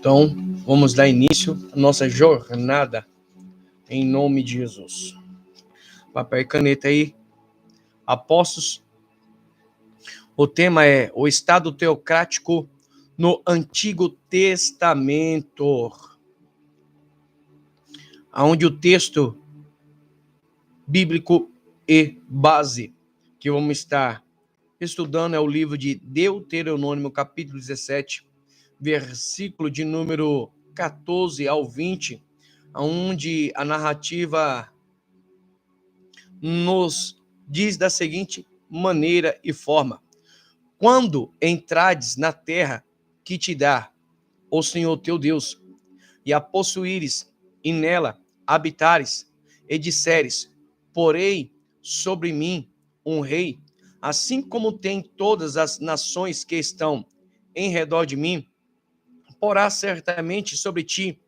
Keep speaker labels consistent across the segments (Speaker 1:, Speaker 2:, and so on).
Speaker 1: Então, vamos dar início à nossa jornada em nome de Jesus. Papel e caneta aí. Apóstolos. O tema é o Estado teocrático no Antigo Testamento. Onde o texto bíblico e base que vamos estar estudando é o livro de Deuteronômio, capítulo 17, versículo de número 14 ao 20, onde a narrativa nos diz da seguinte maneira e forma: quando entrades na terra que te dá o Senhor teu Deus, e a possuíres, e nela habitares, e disseres, porém sobre mim um rei, assim como tem todas as nações que estão em redor de mim, porá certamente sobre ti,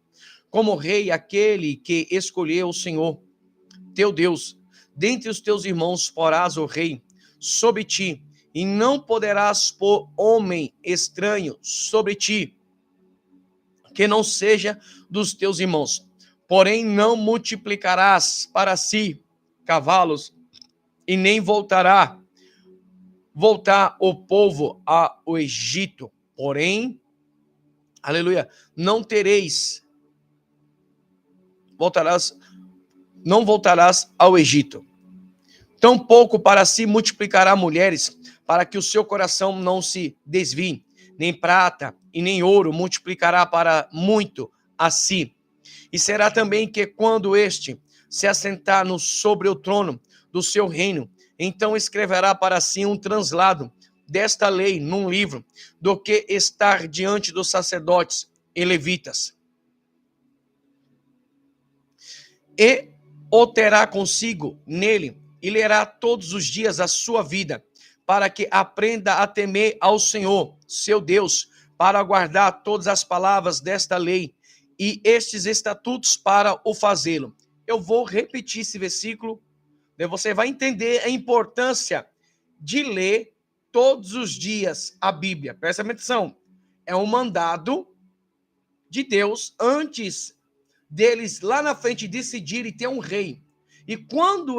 Speaker 1: como rei, aquele que escolheu o Senhor, teu Deus. Dentre os teus irmãos porás o rei sobre ti, e não poderás pôr homem estranho sobre ti, que não seja dos teus irmãos. Porém, não multiplicarás para si cavalos, e nem voltar o povo ao Egito. Porém, aleluia, não voltarás ao Egito. Tampouco para si multiplicará mulheres, para que o seu coração não se desvie, nem prata e nem ouro multiplicará para muito a si. E será também que quando este se assentar sobre o trono do seu reino, então escreverá para si um translado desta lei num livro, do que estar diante dos sacerdotes e levitas. E o terá consigo nele, e lerá todos os dias a sua vida, para que aprenda a temer ao Senhor, seu Deus, para guardar todas as palavras desta lei e estes estatutos para o fazê-lo. Eu vou repetir esse versículo, você vai entender a importância de ler todos os dias a Bíblia. Presta atenção, é um mandado de Deus antes deles lá na frente decidirem ter um rei. E quando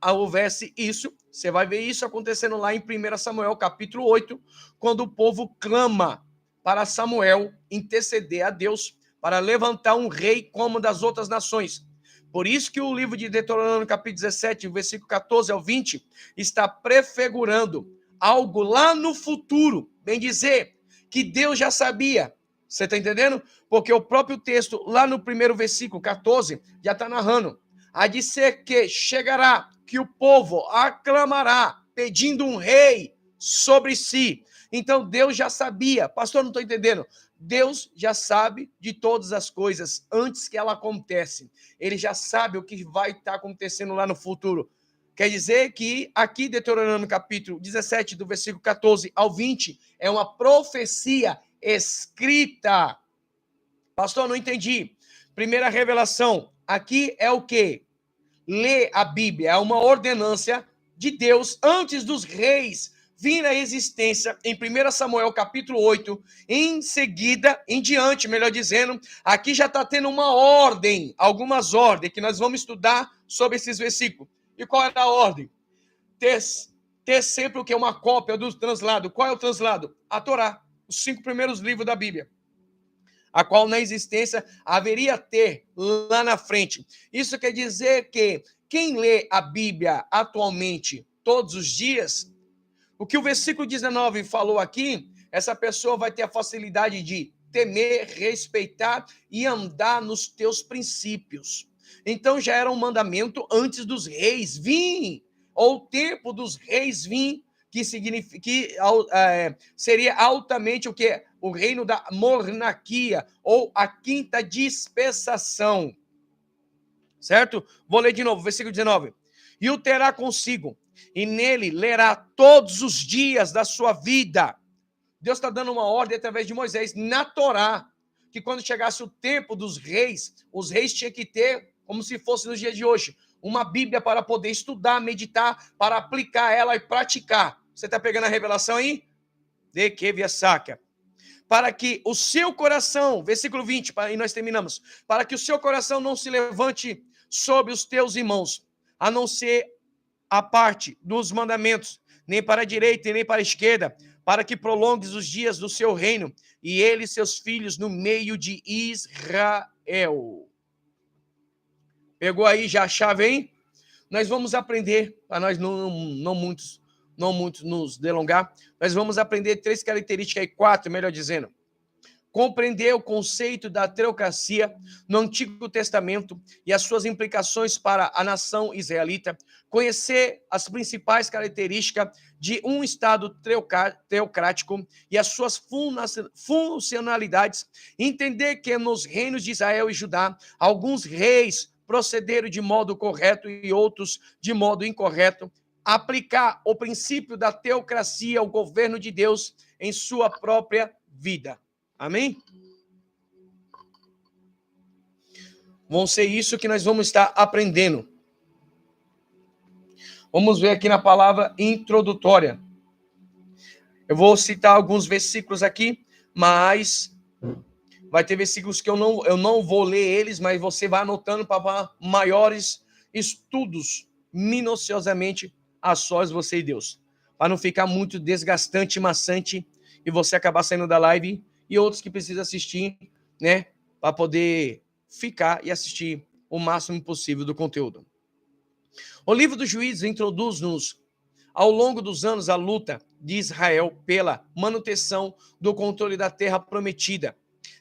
Speaker 1: houvesse isso, você vai ver isso acontecendo lá em 1 Samuel capítulo 8, quando o povo clama para Samuel interceder a Deus para levantar um rei como das outras nações. Por isso que o livro de Deuteronômio capítulo 17, versículo 14 ao 20, está prefigurando algo lá no futuro, bem dizer, que Deus já sabia. Você está entendendo? Porque o próprio texto, lá no primeiro versículo 14, já está narrando. Há de ser que chegará, que o povo aclamará, pedindo um rei sobre si. Então Deus já sabia. Pastor, não estou entendendo. Deus já sabe de todas as coisas antes que ela acontecem. Ele já sabe o que vai estar acontecendo lá no futuro. Quer dizer que aqui, Deuteronômio capítulo 17, do versículo 14 ao 20, é uma profecia escrita. Pastor, não entendi. Primeira revelação, aqui é o quê? Ler a Bíblia, é uma ordenância de Deus antes dos reis virem à existência em 1 Samuel capítulo 8, em seguida, em diante, melhor dizendo, aqui já está tendo uma ordem, algumas ordens, que nós vamos estudar sobre esses versículos. E qual era a ordem? Ter sempre o que? Uma cópia do translado. Qual é o translado? A Torá, os 5 primeiros livros da Bíblia, a qual na existência haveria ter lá na frente. Isso quer dizer que quem lê a Bíblia atualmente todos os dias, o que o versículo 19 falou aqui, essa pessoa vai ter a facilidade de temer, respeitar e andar nos teus princípios. Então já era um mandamento antes dos reis virem, ou o tempo dos reis virem, que significa que seria altamente o que? O reino da monarquia, ou a quinta dispensação. Certo? Vou ler de novo, versículo 19. E o terá consigo, e nele lerá todos os dias da sua vida. Deus está dando uma ordem através de Moisés na Torá, que quando chegasse o tempo dos reis, os reis tinham que ter, como se fosse nos dias de hoje, uma Bíblia para poder estudar, meditar, para aplicar ela e praticar. Você está pegando a revelação aí? De que via saca. para que o seu coração, versículo 20, e nós terminamos, para que o seu coração não se levante sobre os teus irmãos, a não ser a parte dos mandamentos, nem para a direita e nem para a esquerda, para que prolongues os dias do seu reino, e ele e seus filhos no meio de Israel. Pegou aí já a chave, hein? Nós vamos aprender, para nós não muitos nos delongar, nós vamos aprender 3 características, 4, melhor dizendo. Compreender o conceito da teocracia no Antigo Testamento e as suas implicações para a nação israelita, conhecer as principais características de um Estado teocrático e as suas funcionalidades, entender que nos reinos de Israel e Judá, alguns reis procederam de modo correto e outros de modo incorreto, aplicar o princípio da teocracia ao governo de Deus em sua própria vida. Amém? Vão ser isso que nós vamos estar aprendendo. Vamos ver aqui na palavra introdutória. Eu vou citar alguns versículos aqui, mas vai ter versículos que eu não vou ler eles, mas você vai anotando para maiores estudos, minuciosamente, a sós você e Deus. Para não ficar muito desgastante e maçante e você acabar saindo da live e outros que precisam assistir, né, para poder ficar e assistir o máximo possível do conteúdo. O livro dos Juízes introduz-nos, ao longo dos anos, a luta de Israel pela manutenção do controle da terra prometida,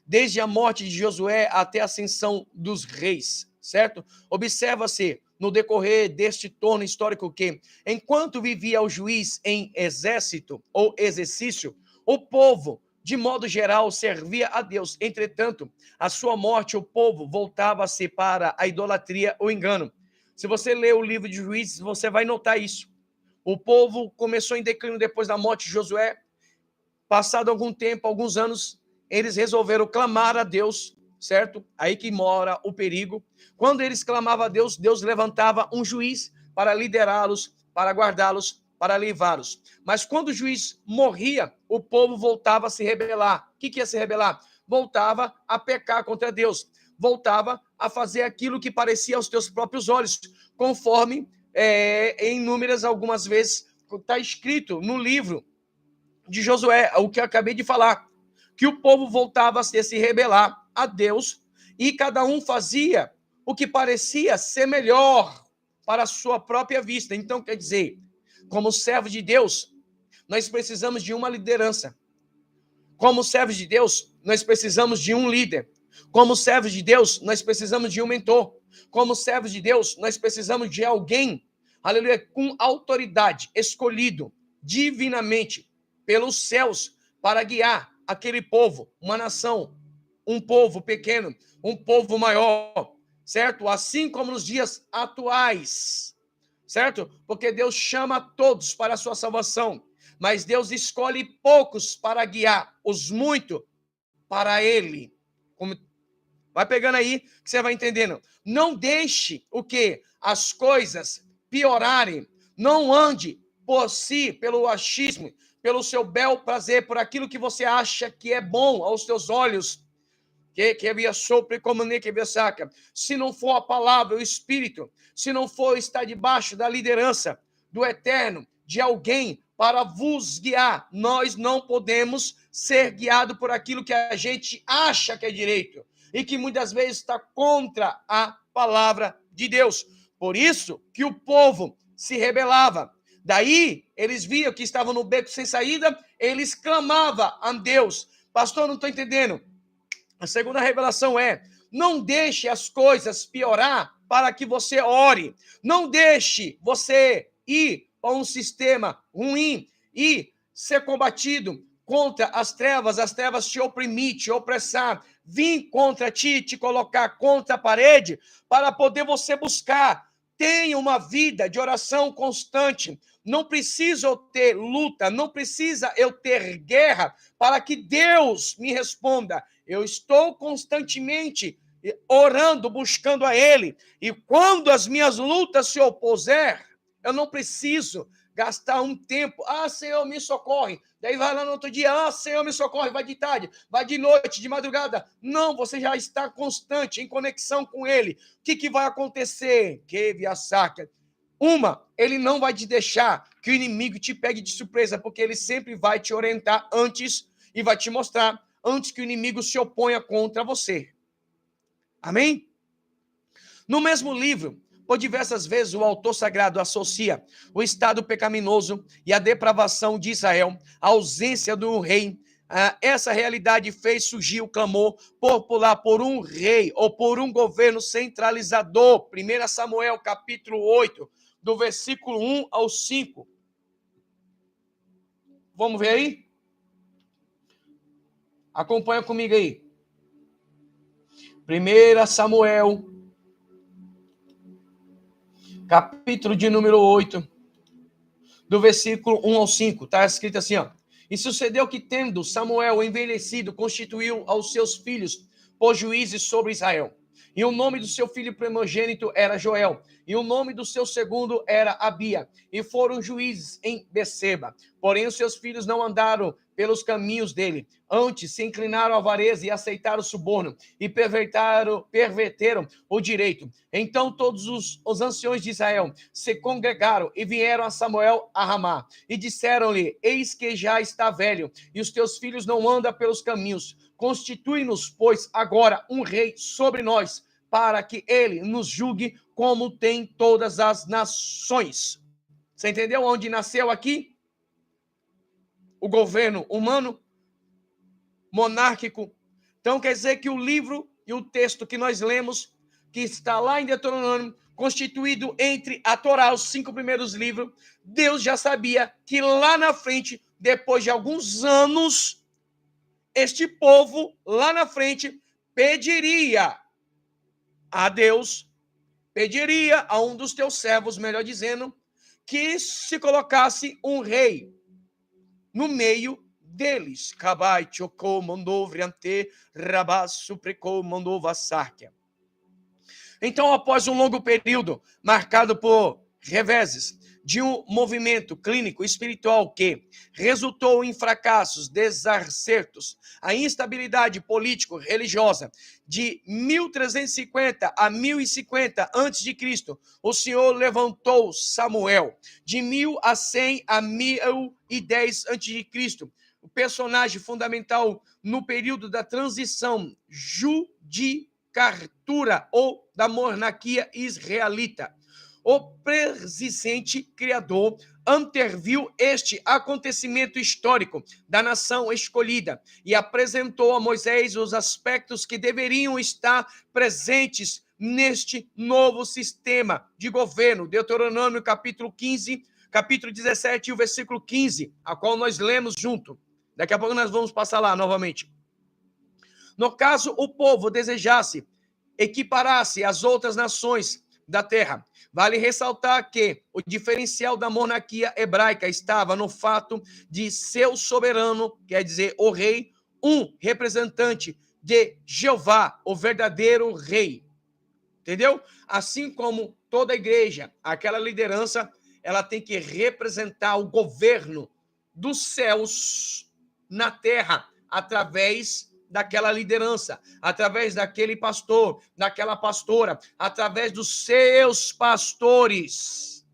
Speaker 1: desde a morte de Josué até a ascensão dos reis, certo? Observa-se, no decorrer deste torno histórico, que, enquanto vivia o juiz em exército ou exercício, o povo, de modo geral, servia a Deus. Entretanto, à sua morte, o povo voltava-se para a idolatria ou engano. Se você ler o livro de Juízes, você vai notar isso. O povo começou em declínio depois da morte de Josué. Passado algum tempo, alguns anos, eles resolveram clamar a Deus, certo? Aí que mora o perigo. Quando eles clamavam a Deus, Deus levantava um juiz para liderá-los, para guardá-los, para levá-los. Mas quando o juiz morria, o povo voltava a se rebelar. O que ia se rebelar? Voltava a pecar contra Deus. Voltava a fazer aquilo que parecia aos teus próprios olhos, conforme em números, algumas vezes, está escrito no livro de Josué, o que eu acabei de falar, que o povo voltava a se rebelar a Deus e cada um fazia o que parecia ser melhor para a sua própria vista. Então, quer dizer, como servo de Deus, nós precisamos de uma liderança. Como servos de Deus, nós precisamos de um líder. Como servos de Deus, nós precisamos de um mentor. Como servos de Deus, nós precisamos de alguém, aleluia, com autoridade, escolhido divinamente pelos céus para guiar aquele povo, uma nação, um povo pequeno, um povo maior, certo? Assim como nos dias atuais, certo? Porque Deus chama todos para a sua salvação, mas Deus escolhe poucos para guiar os muitos para Ele. Vai pegando aí que você vai entendendo. Não deixe o quê? As coisas piorarem. Não ande por si, pelo achismo, pelo seu bel prazer, por aquilo que você acha que é bom aos teus olhos. Se não for a palavra, o Espírito, se não for estar debaixo da liderança do Eterno, de alguém para vos guiar, nós não podemos ser guiados por aquilo que a gente acha que é direito e que muitas vezes está contra a palavra de Deus. Por isso que o povo se rebelava. Daí, eles viam que estavam no beco sem saída, eles clamavam a Deus. Pastor, não estou entendendo. A segunda revelação é: não deixe as coisas piorar para que você ore. Não deixe você ir para um sistema ruim e ser combatido contra as trevas te oprimir, te opressar, vir contra ti, te colocar contra a parede, para poder você buscar. Tenha uma vida de oração constante. Não precisa eu ter luta, não precisa eu ter guerra para que Deus me responda. Eu estou constantemente orando, buscando a Ele. E quando as minhas lutas se opuser, eu não preciso gastar um tempo. Ah, Senhor, me socorre. Daí vai lá no outro dia. Ah, Senhor, me socorre. Vai de tarde, vai de noite, de madrugada. Não, você já está constante, em conexão com Ele. O que vai acontecer? Que via saca. Ele não vai te deixar que o inimigo te pegue de surpresa, porque ele sempre vai te orientar antes e vai te mostrar antes que o inimigo se oponha contra você. Amém? No mesmo livro, por diversas vezes o autor sagrado associa o estado pecaminoso e a depravação de Israel, a ausência do rei. Essa realidade fez surgir o clamor popular por um rei ou por um governo centralizador. 1 Samuel, capítulo 8, do versículo 1 ao 5. Vamos ver aí? Acompanha comigo aí. 1 Samuel, capítulo de número 8, do versículo 1 ao 5. Está escrito assim, ó. E sucedeu que, tendo Samuel envelhecido, constituiu aos seus filhos por juízes sobre Israel. E o nome do seu filho primogênito era Joel, e o nome do seu segundo era Abia, e foram juízes em Beceba. Porém, os seus filhos não andaram pelos caminhos dele, antes se inclinaram à avareza e aceitaram o suborno, e perverteram o direito. Então todos os anciões de Israel se congregaram e vieram a Samuel a Ramá, e disseram-lhe: eis que já está velho, e os teus filhos não andam pelos caminhos. Constitui-nos, pois, agora um rei sobre nós, para que ele nos julgue como tem todas as nações. Você entendeu onde nasceu aqui? O governo humano, monárquico. Então quer dizer que o livro e o texto que nós lemos, que está lá em Deuteronômio, constituído entre a Torá, os 5 primeiros livros, Deus já sabia que lá na frente, depois de alguns anos, este povo lá na frente pediria a Deus, pediria a um dos teus servos, melhor dizendo, que se colocasse um rei no meio deles. Kabai, Chocou, mandou Vriante, Rabasso, Precou, mandou Vassárquia. Então, após um longo período marcado por reveses de um movimento clínico espiritual que resultou em fracassos, desacertos, a instabilidade político-religiosa de 1350 a 1050 a.C., o Senhor levantou Samuel. De 1000 a 100 a 1010 a.C., o personagem fundamental no período da transição judicatura ou da monarquia israelita. O presidente criador anteviu este acontecimento histórico da nação escolhida e apresentou a Moisés os aspectos que deveriam estar presentes neste novo sistema de governo. Deuteronômio capítulo 15, capítulo 17 e o versículo 15, a qual nós lemos junto. Daqui a pouco nós vamos passar lá novamente. No caso, o povo desejasse equiparar-se às outras nações da terra. Vale ressaltar que o diferencial da monarquia hebraica estava no fato de seu soberano, quer dizer, o rei, um representante de Jeová, o verdadeiro rei. Entendeu? Assim como toda igreja, aquela liderança, ela tem que representar o governo dos céus na terra, através daquela liderança, através daquele pastor, daquela pastora, através dos seus pastores.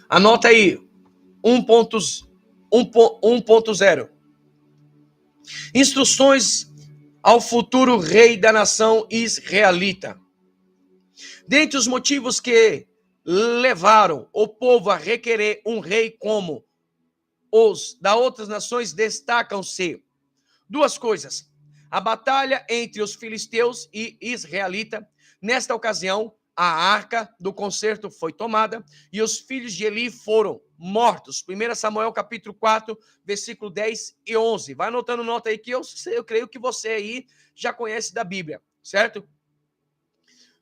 Speaker 1: Anota aí, 1.0. Instruções ao futuro rei da nação israelita. Dentre os motivos que levaram o povo a requerer um rei como os da outras nações, destacam-se duas coisas: a batalha entre os filisteus e israelita. Nesta ocasião, a arca do concerto foi tomada e os filhos de Eli foram mortos. 1 Samuel capítulo 4, versículo 10 e 11. Vai anotando nota aí que eu creio que você aí já conhece da Bíblia, certo?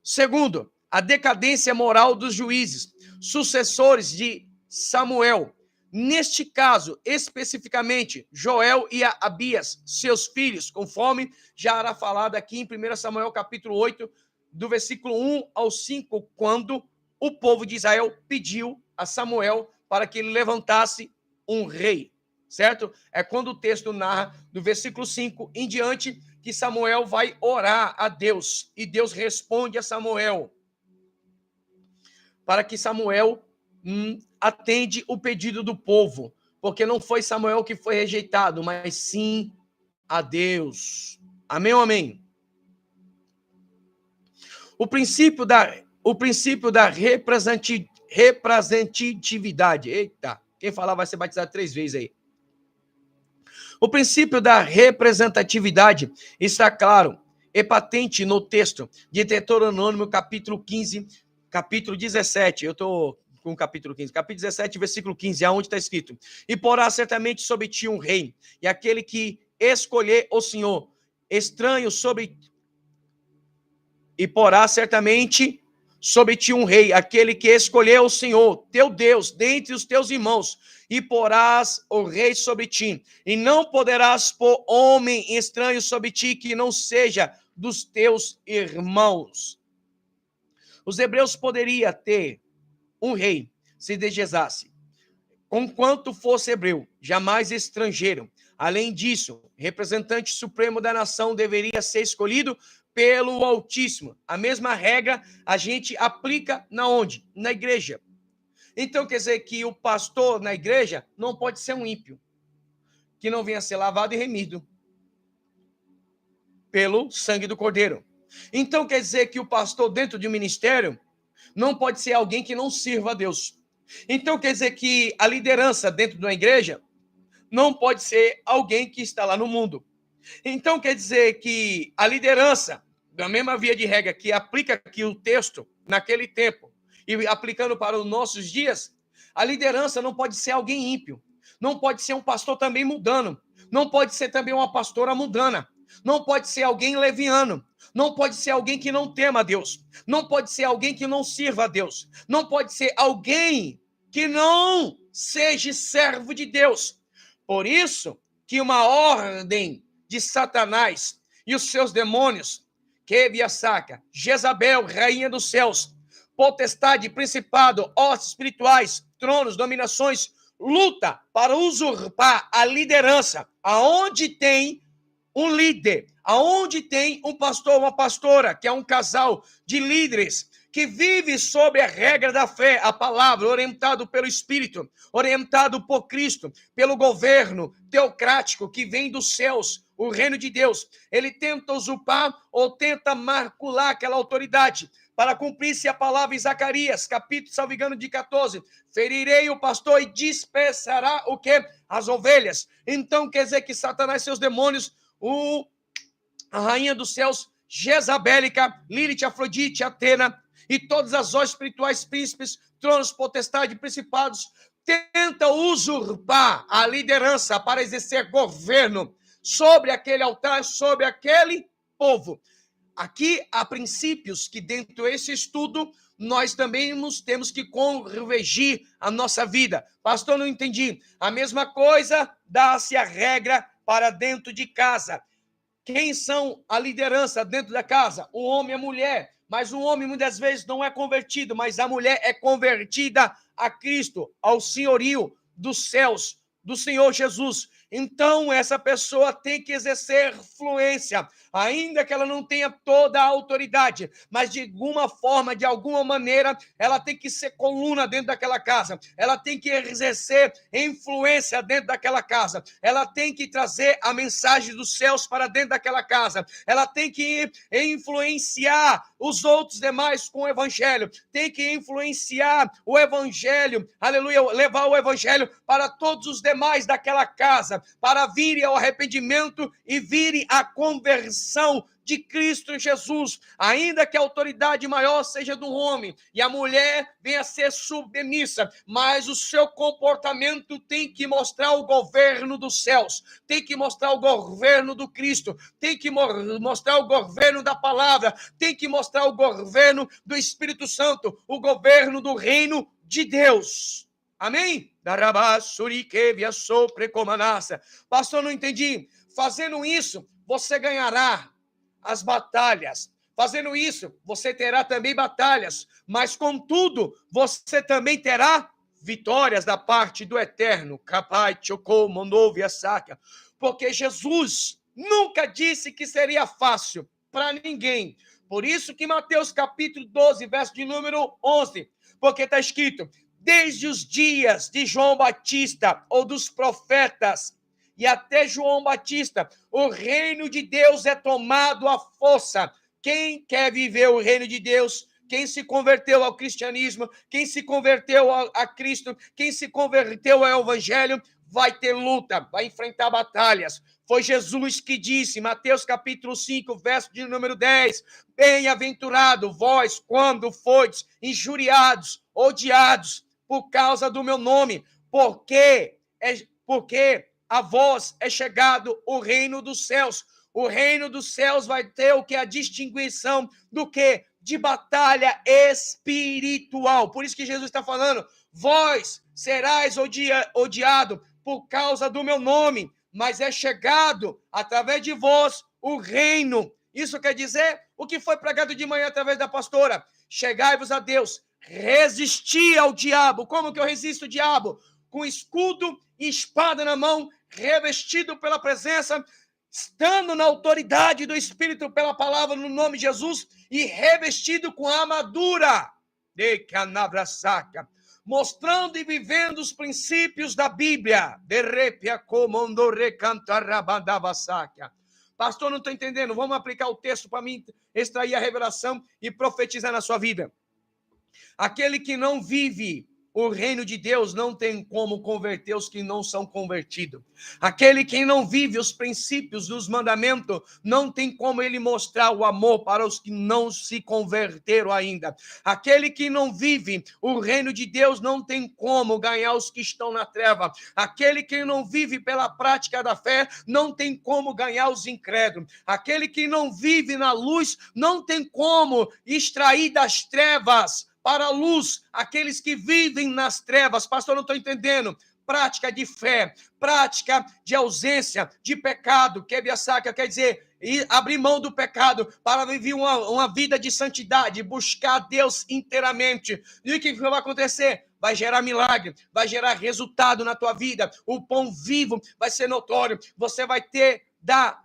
Speaker 1: Segundo, a decadência moral dos juízes, sucessores de Samuel, Neste caso, especificamente, Joel e Abias, seus filhos, conforme já era falado aqui em 1 Samuel capítulo 8, do versículo 1 ao 5, quando o povo de Israel pediu a Samuel para que ele levantasse um rei, certo? É quando o texto narra, do versículo 5 em diante, que Samuel vai orar a Deus, e Deus responde a Samuel, para que Samuel atende o pedido do povo, porque não foi Samuel que foi rejeitado, mas sim a Deus. Amém ou amém? O princípio da representatividade. Eita, quem falar vai ser batizado 3 vezes aí. O princípio da representatividade está claro e patente no texto de Deuteronômio, capítulo 15, capítulo 17. Eu estou com o capítulo 15. Capítulo 17, versículo 15, aonde está escrito: e porá certamente sobre ti um rei, e aquele que escolher o Senhor, estranho sobre... E porá certamente sobre ti um rei, aquele que escolheu o Senhor, teu Deus, dentre os teus irmãos, e porás o rei sobre ti, e não poderás pôr homem estranho sobre ti que não seja dos teus irmãos. Os hebreus poderiam ter um rei, se desejasse, conquanto fosse hebreu, jamais estrangeiro. Além disso, representante supremo da nação deveria ser escolhido pelo Altíssimo. A mesma regra a gente aplica na onde? Na igreja. Então quer dizer que o pastor na igreja não pode ser um ímpio, que não venha a ser lavado e remido pelo sangue do Cordeiro. Então quer dizer que o pastor dentro de um ministério não pode ser alguém que não sirva a Deus. Então quer dizer que a liderança dentro de uma igreja não pode ser alguém que está lá no mundo. Então quer dizer que a liderança, da mesma via de regra que aplica aqui o texto naquele tempo e aplicando para os nossos dias, a liderança não pode ser alguém ímpio, não pode ser um pastor também mundano, não pode ser também uma pastora mundana, não pode ser alguém leviano, não pode ser alguém que não tema a Deus, não pode ser alguém que não sirva a Deus, não pode ser alguém que não seja servo de Deus. Por isso que uma ordem de Satanás e os seus demônios, Kebiasaca, Jezabel, rainha dos céus, potestade, principado, hostes espirituais, tronos, dominações, luta para usurpar a liderança. Aonde tem um líder, aonde tem um pastor, uma pastora, que é um casal de líderes que vive sob a regra da fé, a palavra, orientado pelo Espírito, orientado por Cristo, pelo governo teocrático que vem dos céus, o reino de Deus, ele tenta usurpar ou tenta macular aquela autoridade, para cumprir-se a palavra em Zacarias, capítulo, salvo engano, de 14, ferirei o pastor e dispersará o quê? As ovelhas. Então quer dizer que Satanás e seus demônios, a rainha dos céus, Jezabélica, Lilith, Afrodite, Atena, e todas as hostes espirituais, príncipes, tronos, potestade, principados, tenta usurpar a liderança para exercer governo sobre aquele altar, sobre aquele povo. Aqui há princípios que dentro desse estudo nós também nos temos que convergir a nossa vida. Pastor, não entendi. A mesma coisa dá-se a regra para dentro de casa. Quem são a liderança dentro da casa? O homem e a mulher. Mas o homem muitas vezes não é convertido, mas a mulher é convertida a Cristo, ao senhorio dos céus, do Senhor Jesus. Então, essa pessoa tem que exercer influência, ainda que ela não tenha toda a autoridade, mas de alguma forma, de alguma maneira, ela tem que ser coluna dentro daquela casa, ela tem que exercer influência dentro daquela casa, ela tem que trazer a mensagem dos céus para dentro daquela casa, ela tem que influenciar os outros demais com o evangelho, tem que influenciar o evangelho, aleluia, levar o evangelho para todos os demais daquela casa, para virem ao arrependimento e virem à conversão de Cristo Jesus, ainda que a autoridade maior seja do homem e a mulher venha a ser submissa, mas o seu comportamento tem que mostrar o governo dos céus, tem que mostrar o governo do Cristo, tem que mostrar o governo da palavra, tem que mostrar o governo do Espírito Santo, o governo do reino de Deus. Amém? Pastor, não entendi. Fazendo isso, você ganhará as batalhas. Fazendo isso, você terá também batalhas. Mas, contudo, você também terá vitórias da parte do Eterno. Porque Jesus nunca disse que seria fácil para ninguém. Por isso que Mateus capítulo 12, verso de número 11, porque está escrito: desde os dias de João Batista ou dos profetas e até João Batista, o reino de Deus é tomado à força. Quem quer viver o reino de Deus, quem se converteu ao cristianismo, quem se converteu a Cristo, quem se converteu ao evangelho, vai ter luta, vai enfrentar batalhas. Foi Jesus que disse, Mateus capítulo 5, verso de número 10, bem-aventurado vós quando fois injuriados, odiados por causa do meu nome, porque a vós é chegado o reino dos céus. O reino dos céus vai ter o que? A distinção do que? De batalha espiritual. Por isso que Jesus está falando, vós serás odiado por causa do meu nome, mas é chegado através de vós o reino. Isso quer dizer o que foi pregado de manhã através da pastora. Chegai-vos a Deus, resistir ao diabo. Como que eu resisto ao diabo? Com escudo e espada na mão, revestido pela presença, estando na autoridade do Espírito pela palavra no nome de Jesus e revestido com a armadura de Canabrasaca, mostrando e vivendo os princípios da Bíblia. Pastor, não estou entendendo. Vamos aplicar o texto para mim extrair a revelação e profetizar na sua vida. Aquele que não vive o reino de Deus não tem como converter os que não são convertidos. Aquele que não vive os princípios dos mandamentos não tem como ele mostrar o amor para os que não se converteram ainda. Aquele que não vive o reino de Deus não tem como ganhar os que estão na treva. Aquele que não vive pela prática da fé não tem como ganhar os incrédulos. Aquele que não vive na luz não tem como extrair das trevas para a luz aqueles que vivem nas trevas. Pastor, não estou entendendo. Prática de fé, prática de ausência de pecado, quer dizer, abrir mão do pecado para viver uma vida de santidade, buscar Deus inteiramente. E o que vai acontecer? Vai gerar milagre, vai gerar resultado na tua vida. O pão vivo vai ser notório. Você vai ter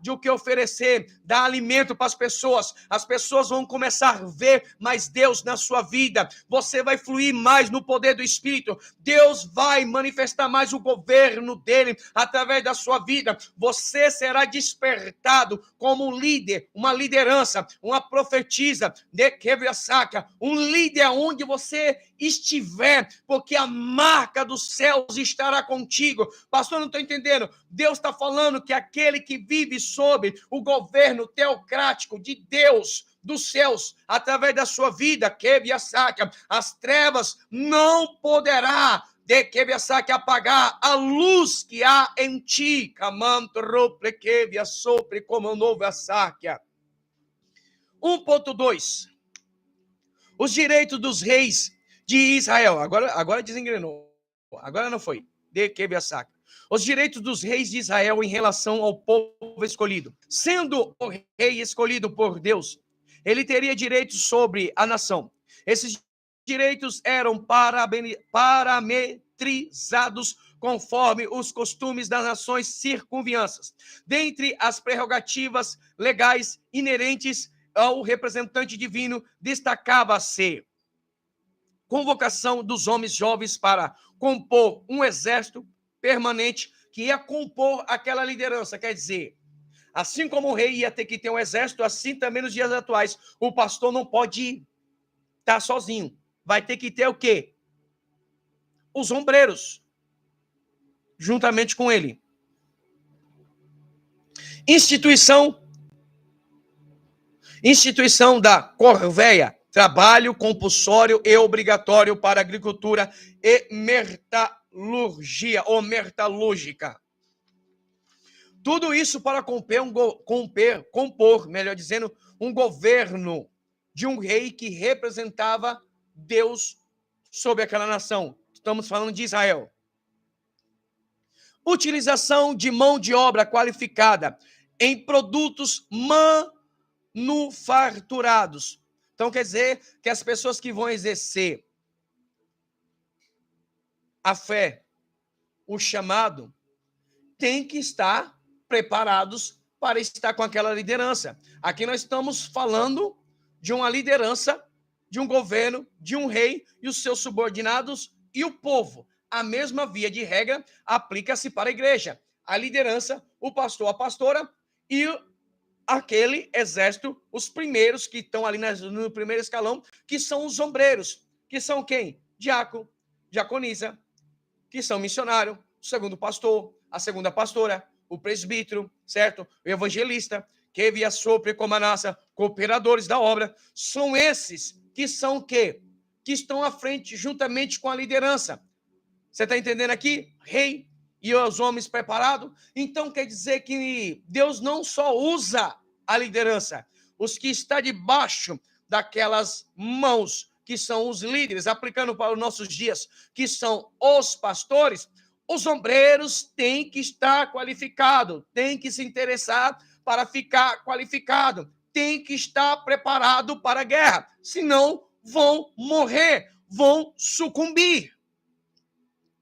Speaker 1: de o que oferecer, dá alimento para as pessoas vão começar a ver mais Deus na sua vida, você vai fluir mais no poder do Espírito, Deus vai manifestar mais o governo dele através da sua vida, você será despertado como um líder, uma liderança, uma profetisa, um líder onde você estiver, porque a marca dos céus estará contigo. Pastor, não estou entendendo. Deus está falando que aquele que vive sob o governo teocrático de Deus, dos céus, através da sua vida, as trevas não poderá apagar a luz que há em ti. 1.2 Os direitos dos reis de Israel. Agora desengrenou. Agora não foi. Os direitos dos reis de Israel em relação ao povo escolhido. Sendo o rei escolhido por Deus, ele teria direitos sobre a nação. Esses direitos eram parametrizados conforme os costumes das nações circunvizinhas. Dentre as prerrogativas legais inerentes ao representante divino, destacava-se convocação dos homens jovens para compor um exército permanente que ia compor aquela liderança. Quer dizer, assim como o rei ia ter que ter um exército, assim também nos dias atuais, o pastor não pode estar sozinho. Vai ter que ter o quê? Os ombreiros, juntamente com ele. Instituição da corvéia, trabalho compulsório e obrigatório para agricultura e metalurgia ou metalúrgica. Tudo isso para compor, melhor dizendo, um governo de um rei que representava Deus sobre aquela nação. estamos falando de Israel. Utilização de mão de obra qualificada em produtos manufaturados. Então, quer dizer que as pessoas que vão exercer a fé, o chamado, têm que estar preparados para estar com aquela liderança. Aqui nós estamos falando de uma liderança, de um governo, de um rei e os seus subordinados e o povo. A mesma via de regra aplica-se para a igreja. A liderança, o pastor, a pastora e aquele exército, os primeiros que estão ali no primeiro escalão, que são os ombreiros, que são quem? Diácono, diaconisa, que são missionário, o segundo pastor, a segunda pastora, o presbítero, certo? O evangelista, que via sopre como a naça, cooperadores da obra, são esses que são o quê? Que estão à frente juntamente com a liderança. Você está entendendo aqui? Rei e os homens preparados. Então quer dizer que Deus não só usa a liderança, os que estão debaixo daquelas mãos, que são os líderes, aplicando para os nossos dias, que são os pastores, os ombreiros têm que estar qualificados, têm que se interessar para ficar qualificado, têm que estar preparado para a guerra, senão vão morrer, vão sucumbir.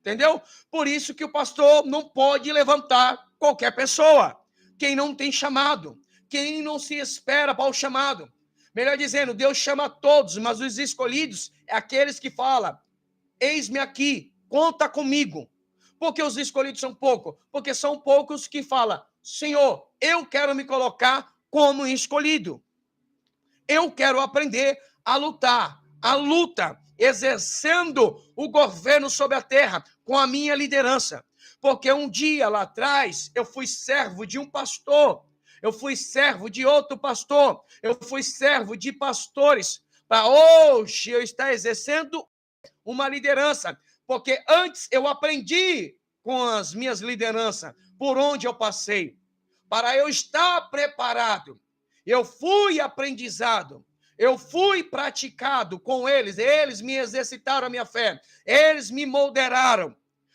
Speaker 1: Entendeu? Por isso que o pastor não pode levantar qualquer pessoa. Quem não tem chamado, quem não se espera para o chamado. Melhor dizendo, Deus chama todos, mas os escolhidos é aqueles que falam, eis-me aqui, conta comigo. Por que os escolhidos são poucos? Porque são poucos que falam, Senhor, eu quero me colocar como escolhido. Eu quero aprender a lutar, a luta, exercendo o governo sobre a terra com a minha liderança. Porque um dia lá atrás eu fui servo de um pastor, eu fui servo de outro pastor, eu fui servo de pastores, para hoje eu estar exercendo uma liderança. Porque antes eu aprendi com as minhas lideranças, por onde eu passei, para eu estar preparado. Eu fui aprendizado, eu fui praticado com eles me exercitaram a minha fé, eles me moderaram,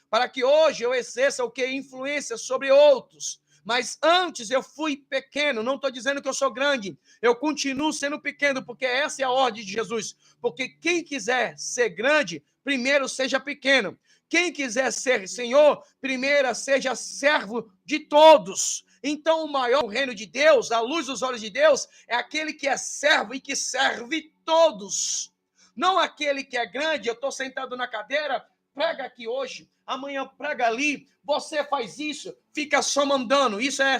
Speaker 1: para que hoje eu exerça o que? Influência sobre outros. Mas antes eu fui pequeno, não estou dizendo que eu sou grande, eu continuo sendo pequeno, porque essa é a ordem de Jesus. Porque quem quiser ser grande, primeiro seja pequeno. Quem quiser ser Senhor, primeiro seja servo de todos. Então, o maior reino de Deus, a luz dos olhos de Deus, é aquele que é servo e que serve todos. Não aquele que é grande, eu estou sentado na cadeira, prega aqui hoje, amanhã prega ali, você faz isso, fica só mandando. Isso é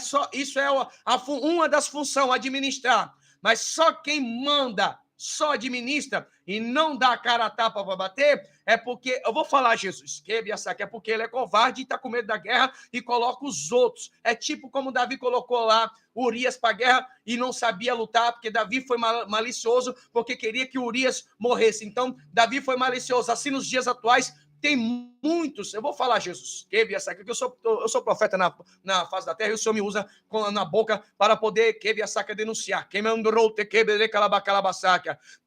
Speaker 1: uma das funções, administrar. Mas só quem manda, só administra e não dá a cara a tapa para bater, é porque, eu vou falar, Jesus, é porque ele é covarde e está com medo da guerra e coloca os outros. É tipo como Davi colocou lá Urias para a guerra e não sabia lutar, porque Davi foi malicioso, porque queria que Urias morresse. Então, Davi foi malicioso. Assim, nos dias atuais, tem muitos, eu vou falar, Jesus, que eu sou profeta na face da terra e o Senhor me usa na boca para poder denunciar.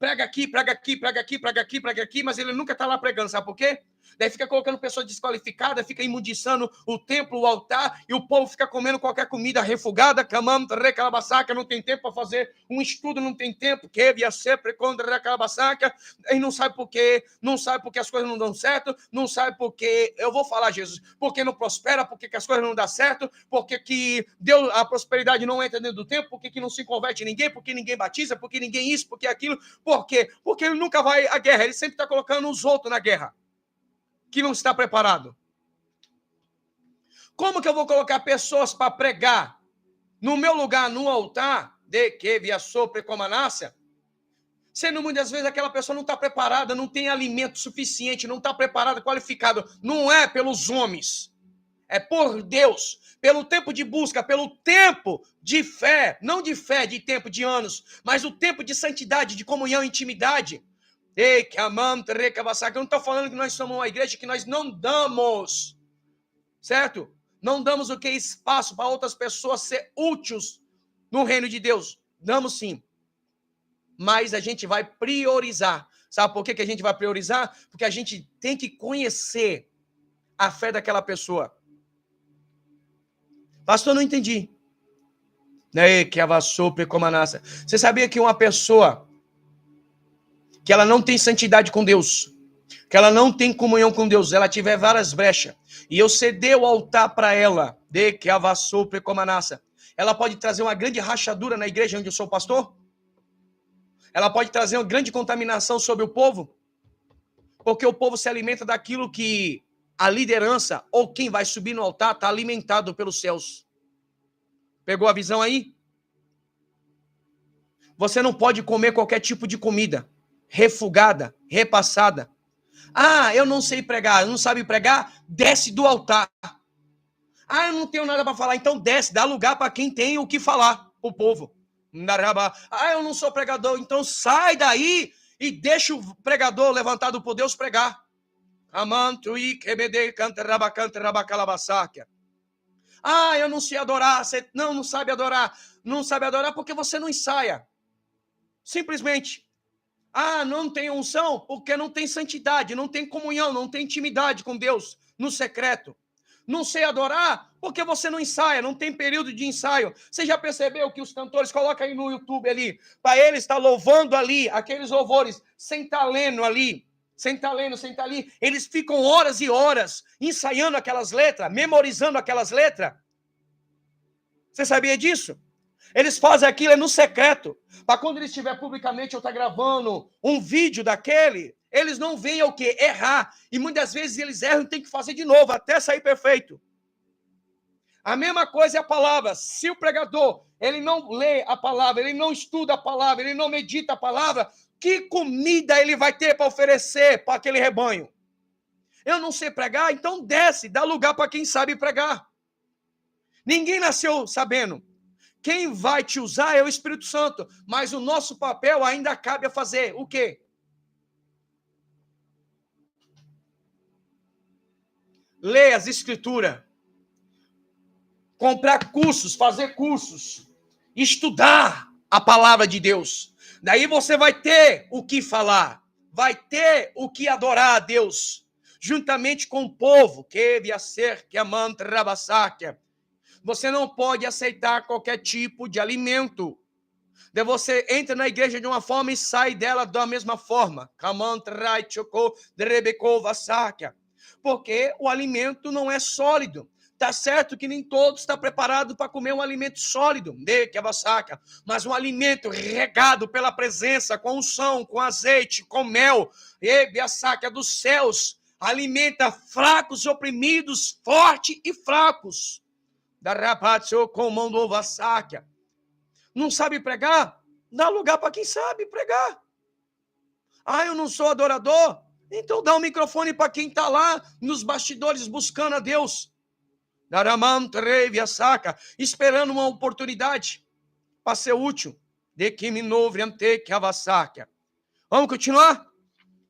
Speaker 1: Prega aqui, prega aqui, prega aqui, prega aqui, prega aqui, mas ele nunca está lá pregando, sabe por quê? Daí fica colocando pessoas desqualificadas, fica imundiçando o templo, o altar, e o povo fica comendo qualquer comida refugada, não tem tempo para fazer um estudo, não tem tempo, e não sabe por quê, não sabe porque as coisas não dão certo, não sabe porque, eu vou falar, Jesus, porque não prospera, porque que as coisas não dão certo, porque que Deus, a prosperidade não entra dentro do tempo, porque que não se converte ninguém, porque ninguém batiza, porque ninguém isso, porque aquilo, por quê? Porque ele nunca vai à guerra, ele sempre está colocando os outros na guerra, que não está preparado. Como que eu vou colocar pessoas para pregar no meu lugar, no altar, de que via sopre como a nácia, sendo muitas vezes aquela pessoa não está preparada, não tem alimento suficiente, não está preparada, qualificada. Não é pelos homens, é por Deus, pelo tempo de busca, pelo tempo de fé, não de fé, de tempo de anos, mas o tempo de santidade, de comunhão, intimidade. Ei, que amamos, eu não estou falando que nós somos uma igreja que nós não damos, certo? Não damos o que? Espaço para outras pessoas ser úteis no reino de Deus. Damos sim. Mas a gente vai priorizar. Sabe por que a gente vai priorizar? Porque a gente tem que conhecer a fé daquela pessoa. Pastor, não entendi. Que avassou, pecomanassa. Você sabia que uma pessoa que ela não tem santidade com Deus, que ela não tem comunhão com Deus, ela tiver várias brechas, e eu ceder o altar para ela, que avassou, pecomanassa, ela pode trazer uma grande rachadura na igreja onde eu sou pastor? Ela pode trazer uma grande contaminação sobre o povo? Porque o povo se alimenta daquilo que a liderança ou quem vai subir no altar está alimentado pelos céus. Pegou a visão aí? Você não pode comer qualquer tipo de comida refugada, repassada. Ah, eu não sei pregar. Não sabe pregar? Desce do altar. Ah, eu não tenho nada para falar. Então desce, dá lugar para quem tem o que falar, o povo. Ah, eu não sou pregador. Então sai daí e deixa o pregador levantado por Deus pregar. Ah, eu não sei adorar. Você não sabe adorar. Não sabe adorar porque você não ensaia. Simplesmente. Ah, não tem unção porque não tem santidade, não tem comunhão, não tem intimidade com Deus no secreto. Não sei adorar porque você não ensaia, não tem período de ensaio. Você já percebeu que os cantores colocam aí no YouTube ali, para ele estar louvando ali, aqueles louvores, sem estar lendo ali, sem estar lendo, sem estar ali. Eles ficam horas e horas ensaiando aquelas letras, memorizando aquelas letras. Você sabia disso? Eles fazem aquilo no secreto, para quando ele estiver publicamente ou está gravando um vídeo daquele, eles não venham o quê? Errar. E muitas vezes eles erram e tem que fazer de novo, até sair perfeito. A mesma coisa é a palavra. Se o pregador, ele não lê a palavra, ele não estuda a palavra, ele não medita a palavra, que comida ele vai ter para oferecer para aquele rebanho? Eu não sei pregar, então desce, dá lugar para quem sabe pregar. Ninguém nasceu sabendo. Quem vai te usar é o Espírito Santo, mas o nosso papel ainda cabe a fazer o quê? Ler as Escrituras, comprar cursos, fazer cursos, estudar a palavra de Deus. Daí você vai ter o que falar, vai ter o que adorar a Deus, juntamente com o povo, que via ser, que amanta rabassáquia. Você não pode aceitar qualquer tipo de alimento. Daí você entra na igreja de uma forma e sai dela da mesma forma. Porque o alimento não é sólido. Tá certo que nem todos estão preparados para comer um alimento sólido, mas um alimento regado pela presença, com unção, com azeite, com mel, dos céus, alimenta fracos, oprimidos, fortes e fracos. Não sabe pregar? Dá lugar para quem sabe pregar. Ah, eu não sou adorador? Então dá o microfone para quem está lá nos bastidores buscando a Deus. Esperando uma oportunidade para ser útil. Vamos continuar?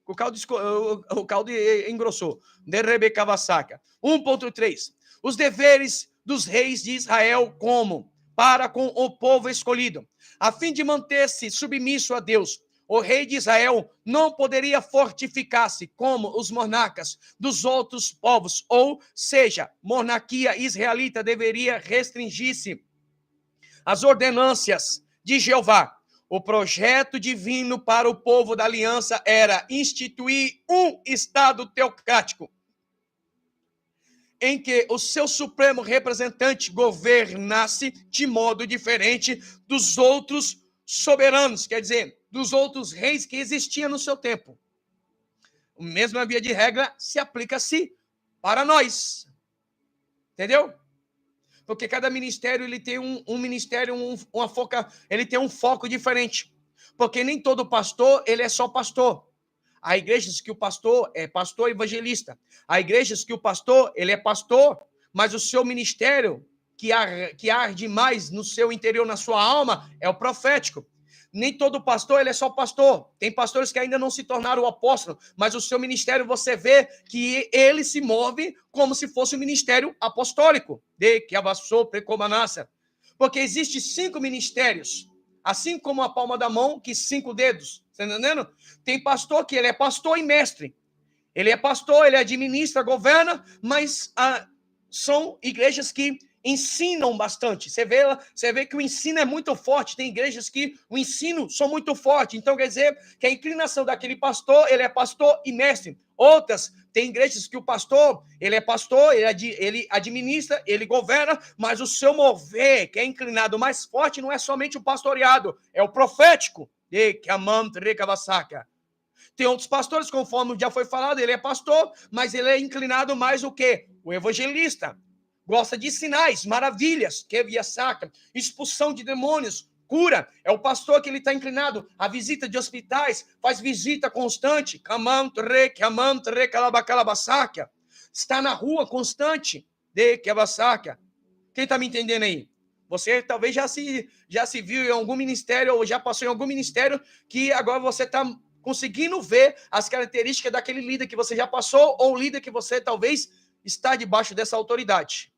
Speaker 1: O caldo engrossou. 1.3. Os deveres dos reis de Israel como para com o povo escolhido, a fim de manter-se submisso a Deus. O rei de Israel não poderia fortificar-se como os monarcas dos outros povos, ou seja, monarquia israelita deveria restringir-se às ordenâncias de Jeová. O projeto divino para o povo da aliança era instituir um Estado teocrático, em que o seu supremo representante governasse de modo diferente dos outros soberanos, quer dizer, dos outros reis que existiam no seu tempo. A mesma via de regra se aplica-se para nós. Entendeu? Porque cada ministério ele tem um ministério, ele tem um foco diferente. Porque nem todo pastor ele é só pastor. Há igrejas que o pastor é pastor evangelista. Há igrejas que o pastor ele é pastor, mas o seu ministério que arde mais no seu interior, na sua alma, é o profético. Nem todo pastor ele é só pastor. Tem pastores que ainda não se tornaram apóstolo, mas o seu ministério você vê que ele se move como se fosse um ministério apostólico. Que abassou precomanassa. Porque existe 5 ministérios, assim como a palma da mão, que 5 dedos. Está entendendo? Tem pastor que ele é pastor e mestre. Ele é pastor, ele administra, governa, mas são igrejas que ensinam bastante. Você vê que o ensino é muito forte. Tem igrejas que o ensino são muito forte. Então quer dizer que a inclinação daquele pastor, ele é pastor e mestre. Outras, tem igrejas que o pastor, ele é pastor, ele administra, ele governa, mas o seu mover, que é inclinado mais forte, não é somente o pastoreado, é o profético. Tem outros pastores, conforme já foi falado, ele é pastor, mas ele é inclinado mais o quê? O evangelista. Gosta de sinais, maravilhas, que via saca, expulsão de demônios, cura. É o pastor que ele está inclinado à visita de hospitais, faz visita constante. Está na rua constante. Quem está me entendendo aí? Você talvez já se viu em algum ministério ou já passou em algum ministério que agora você está conseguindo ver as características daquele líder que você já passou ou líder que você talvez está debaixo dessa autoridade.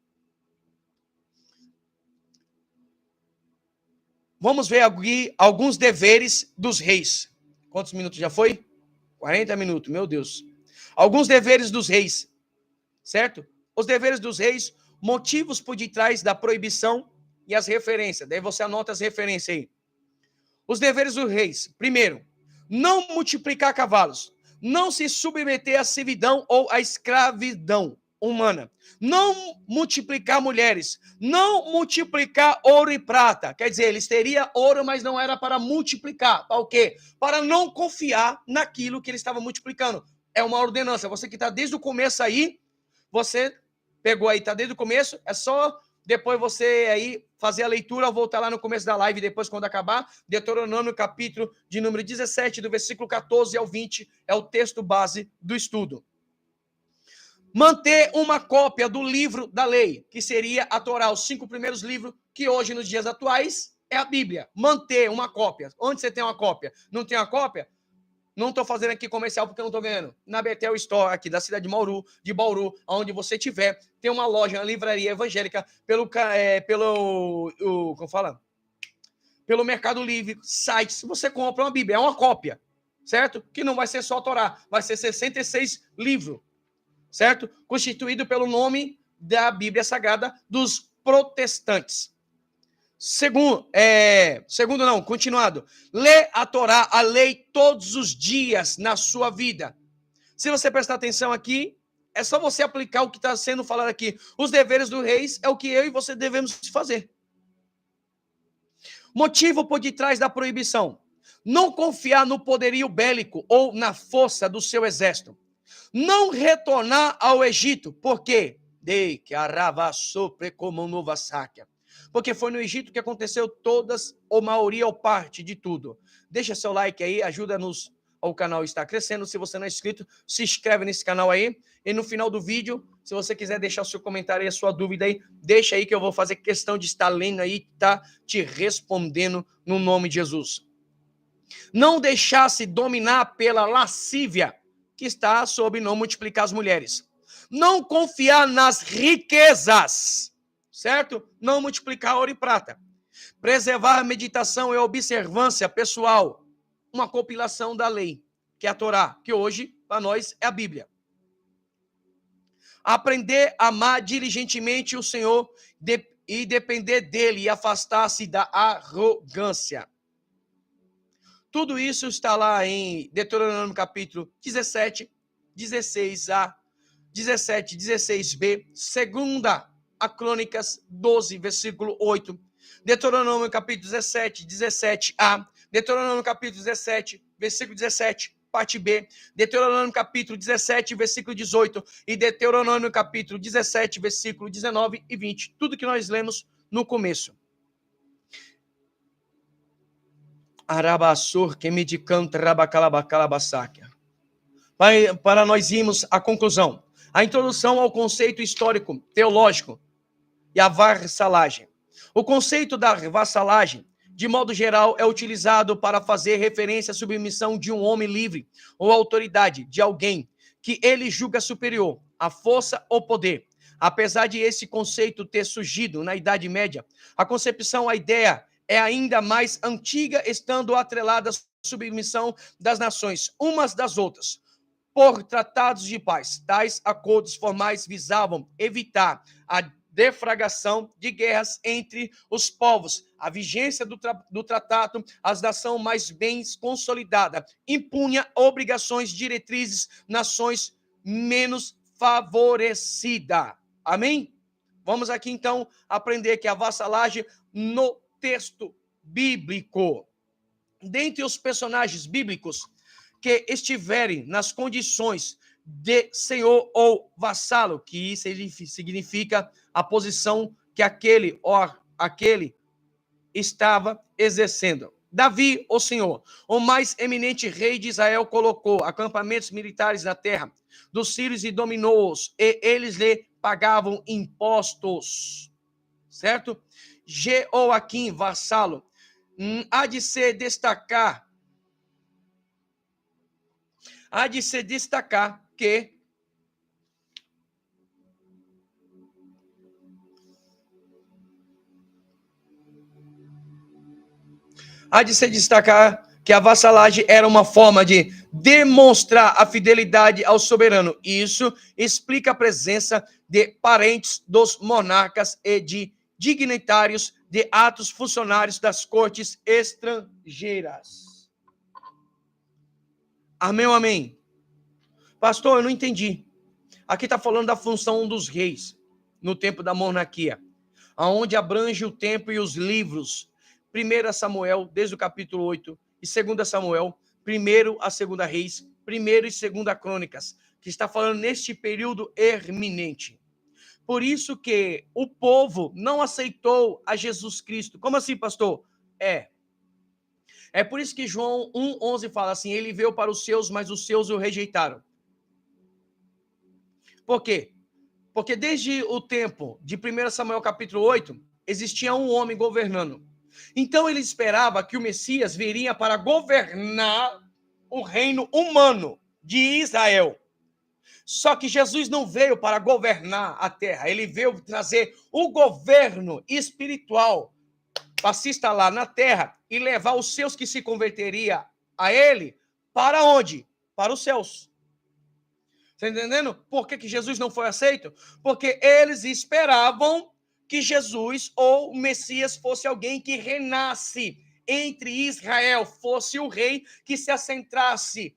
Speaker 1: Vamos ver aqui alguns deveres dos reis. Quantos minutos já foi? 40 minutos, meu Deus. Alguns deveres dos reis, certo? Os deveres dos reis, motivos por detrás da proibição e as referências. Daí você anota as referências aí. Os deveres dos reis. Primeiro, não multiplicar cavalos, não se submeter à servidão ou à escravidão humana, não multiplicar mulheres, não multiplicar ouro e prata. Quer dizer, eles teriam ouro, mas não era para multiplicar. Para o quê? Para não confiar naquilo que eles estavam multiplicando. É uma ordenança. Você que está desde o começo aí, você pegou aí, está desde o começo, é só depois você aí fazer a leitura, voltar lá no começo da live, depois quando acabar, Deuteronômio capítulo de número 17, do versículo 14 ao 20, é o texto base do estudo. Manter uma cópia do livro da lei, que seria a Torá, os 5 primeiros livros, que hoje, nos dias atuais, é a Bíblia. Manter uma cópia. Onde você tem uma cópia? Não tem uma cópia? Não estou fazendo aqui comercial porque eu não estou ganhando. Na Betel Store, aqui da cidade de Bauru, onde você tiver, tem uma loja, uma livraria evangélica, como fala? Pelo Mercado Livre, sites, você compra uma Bíblia, é uma cópia, certo? Que não vai ser só a Torá, vai ser 66 livros, certo? Constituído pelo nome da Bíblia Sagrada dos protestantes. Continuado. Lê a Torá, a lei, todos os dias na sua vida. Se você prestar atenção aqui, é só você aplicar o que está sendo falado aqui. Os deveres dos reis é o que eu e você devemos fazer. Motivo por detrás da proibição: não confiar no poderio bélico ou na força do seu exército. Não retornar ao Egito. Por quê? Porque foi no Egito que aconteceu todas, ou maioria ou parte de tudo. Deixa seu like aí, ajuda-nos ao canal estar crescendo. Se você não é inscrito, se inscreve nesse canal aí. E no final do vídeo, se você quiser deixar o seu comentário e a sua dúvida aí, deixa aí que eu vou fazer questão de estar lendo aí, tá te respondendo no nome de Jesus. Não deixar-se dominar pela lascívia, que está sobre não multiplicar as mulheres. Não confiar nas riquezas, certo? Não multiplicar ouro e prata. Preservar a meditação e a observância pessoal. Uma compilação da lei, que é a Torá, que hoje, para nós, é a Bíblia. Aprender a amar diligentemente o Senhor e depender dele e afastar-se da arrogância. Tudo isso está lá em Deuteronômio capítulo 17, 16a, 17, 16b, segunda a Crônicas 12, versículo 8, Deuteronômio capítulo 17, 17a, Deuteronômio capítulo 17, versículo 17, parte B, Deuteronômio capítulo 17, versículo 18 e Deuteronômio capítulo 17, versículo 19 e 20. Tudo que nós lemos no começo. Arabassur, que me de canta, rabacalabacalabasáquia. Para nós irmos à conclusão. A introdução ao conceito histórico, teológico e a vassalagem. O conceito da vassalagem, de modo geral, é utilizado para fazer referência à submissão de um homem livre ou autoridade de alguém que ele julga superior à força ou poder. Apesar de esse conceito ter surgido na Idade Média, a concepção, a ideia é ainda mais antiga, estando atrelada submissão das nações, umas das outras, por tratados de paz. Tais acordos formais visavam evitar a deflagração de guerras entre os povos. A vigência do tratado, as nações mais bem consolidada, impunha obrigações, diretrizes, nações menos favorecidas. Amém? Vamos aqui então aprender que a vassalagem no texto bíblico. Dentre os personagens bíblicos que estiverem nas condições de senhor ou vassalo, que isso significa a posição que aquele estava exercendo. Davi, o Senhor, o mais eminente rei de Israel, colocou acampamentos militares na terra dos sírios e dominou-os, e eles lhe pagavam impostos, certo? Jeoaquim, vassalo, há de se destacar que a vassalagem era uma forma de demonstrar a fidelidade ao soberano. Isso explica a presença de parentes dos monarcas e de dignitários de altos funcionários das cortes estrangeiras. Amém ou amém? Pastor, eu não entendi. Aqui está falando da função dos reis no tempo da monarquia, aonde abrange o tempo e os livros. 1 Samuel, desde o capítulo 8, e 2 Samuel, 1 a 2 Reis, 1 e 2 Crônicas, que está falando neste período eminente. Por isso que o povo não aceitou a Jesus Cristo. Como assim, pastor? É por isso que João 1,11 fala assim, ele veio para os seus, mas os seus o rejeitaram. Por quê? Porque desde o tempo de 1 Samuel capítulo 8, existia um homem governando. Então ele esperava que o Messias viria para governar o reino humano de Israel. Só que Jesus não veio para governar a terra, ele veio trazer o governo espiritual para se instalar na terra e levar os seus que se converteriam a ele para onde? Para os céus. Está entendendo? Por que Jesus não foi aceito? Porque eles esperavam que Jesus ou o Messias fosse alguém que reinasse entre Israel, fosse o rei que se assentasse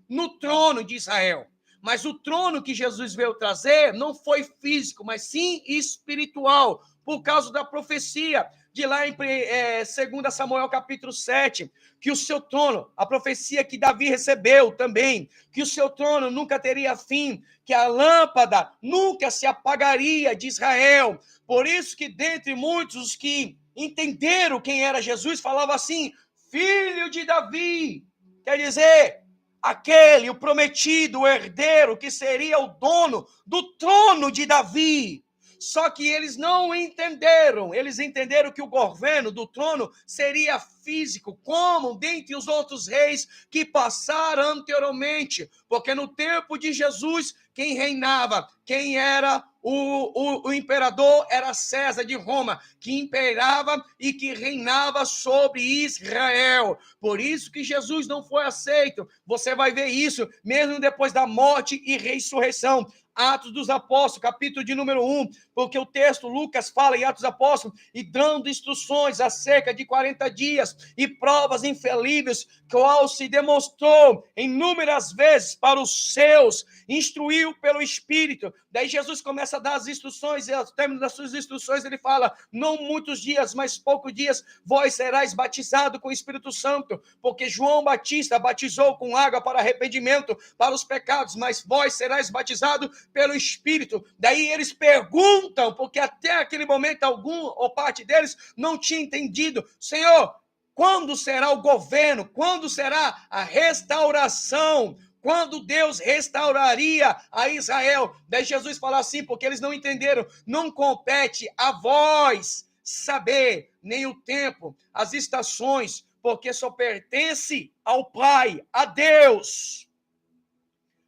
Speaker 1: no trono de Israel. Mas o trono que Jesus veio trazer não foi físico, mas sim espiritual, por causa da profecia de lá em 2 Samuel capítulo 7, que o seu trono, a profecia que Davi recebeu também, que o seu trono nunca teria fim, que a lâmpada nunca se apagaria de Israel. Por isso que dentre muitos os que entenderam quem era Jesus, falava assim, filho de Davi, quer dizer, aquele, o prometido, o herdeiro, que seria o dono do trono de Davi. Só que eles não entenderam, eles entenderam que o governo do trono seria físico, como dentre os outros reis que passaram anteriormente, porque no tempo de Jesus, quem reinava, quem era o imperador era César de Roma, que imperava e que reinava sobre Israel. Por isso que Jesus não foi aceito. Você vai ver isso mesmo depois da morte e ressurreição. Atos dos Apóstolos, capítulo de número 1, porque o texto, Lucas fala em Atos dos Apóstolos, e dando instruções acerca de 40 dias e provas infalíveis, qual se demonstrou inúmeras vezes para os seus, instruiu pelo Espírito. Daí Jesus começa a dar as instruções, e ao término das suas instruções ele fala, não muitos dias, mas poucos dias, vós serás batizado com o Espírito Santo, porque João Batista batizou com água para arrependimento, para os pecados, mas vós serás batizado pelo Espírito. Daí eles perguntam, porque até aquele momento algum ou parte deles não tinha entendido, Senhor, quando será o governo? Quando será a restauração? Quando Deus restauraria a Israel? Daí Jesus fala assim, porque eles não entenderam, não compete a vós saber nem o tempo, as estações, porque só pertence ao Pai, a Deus.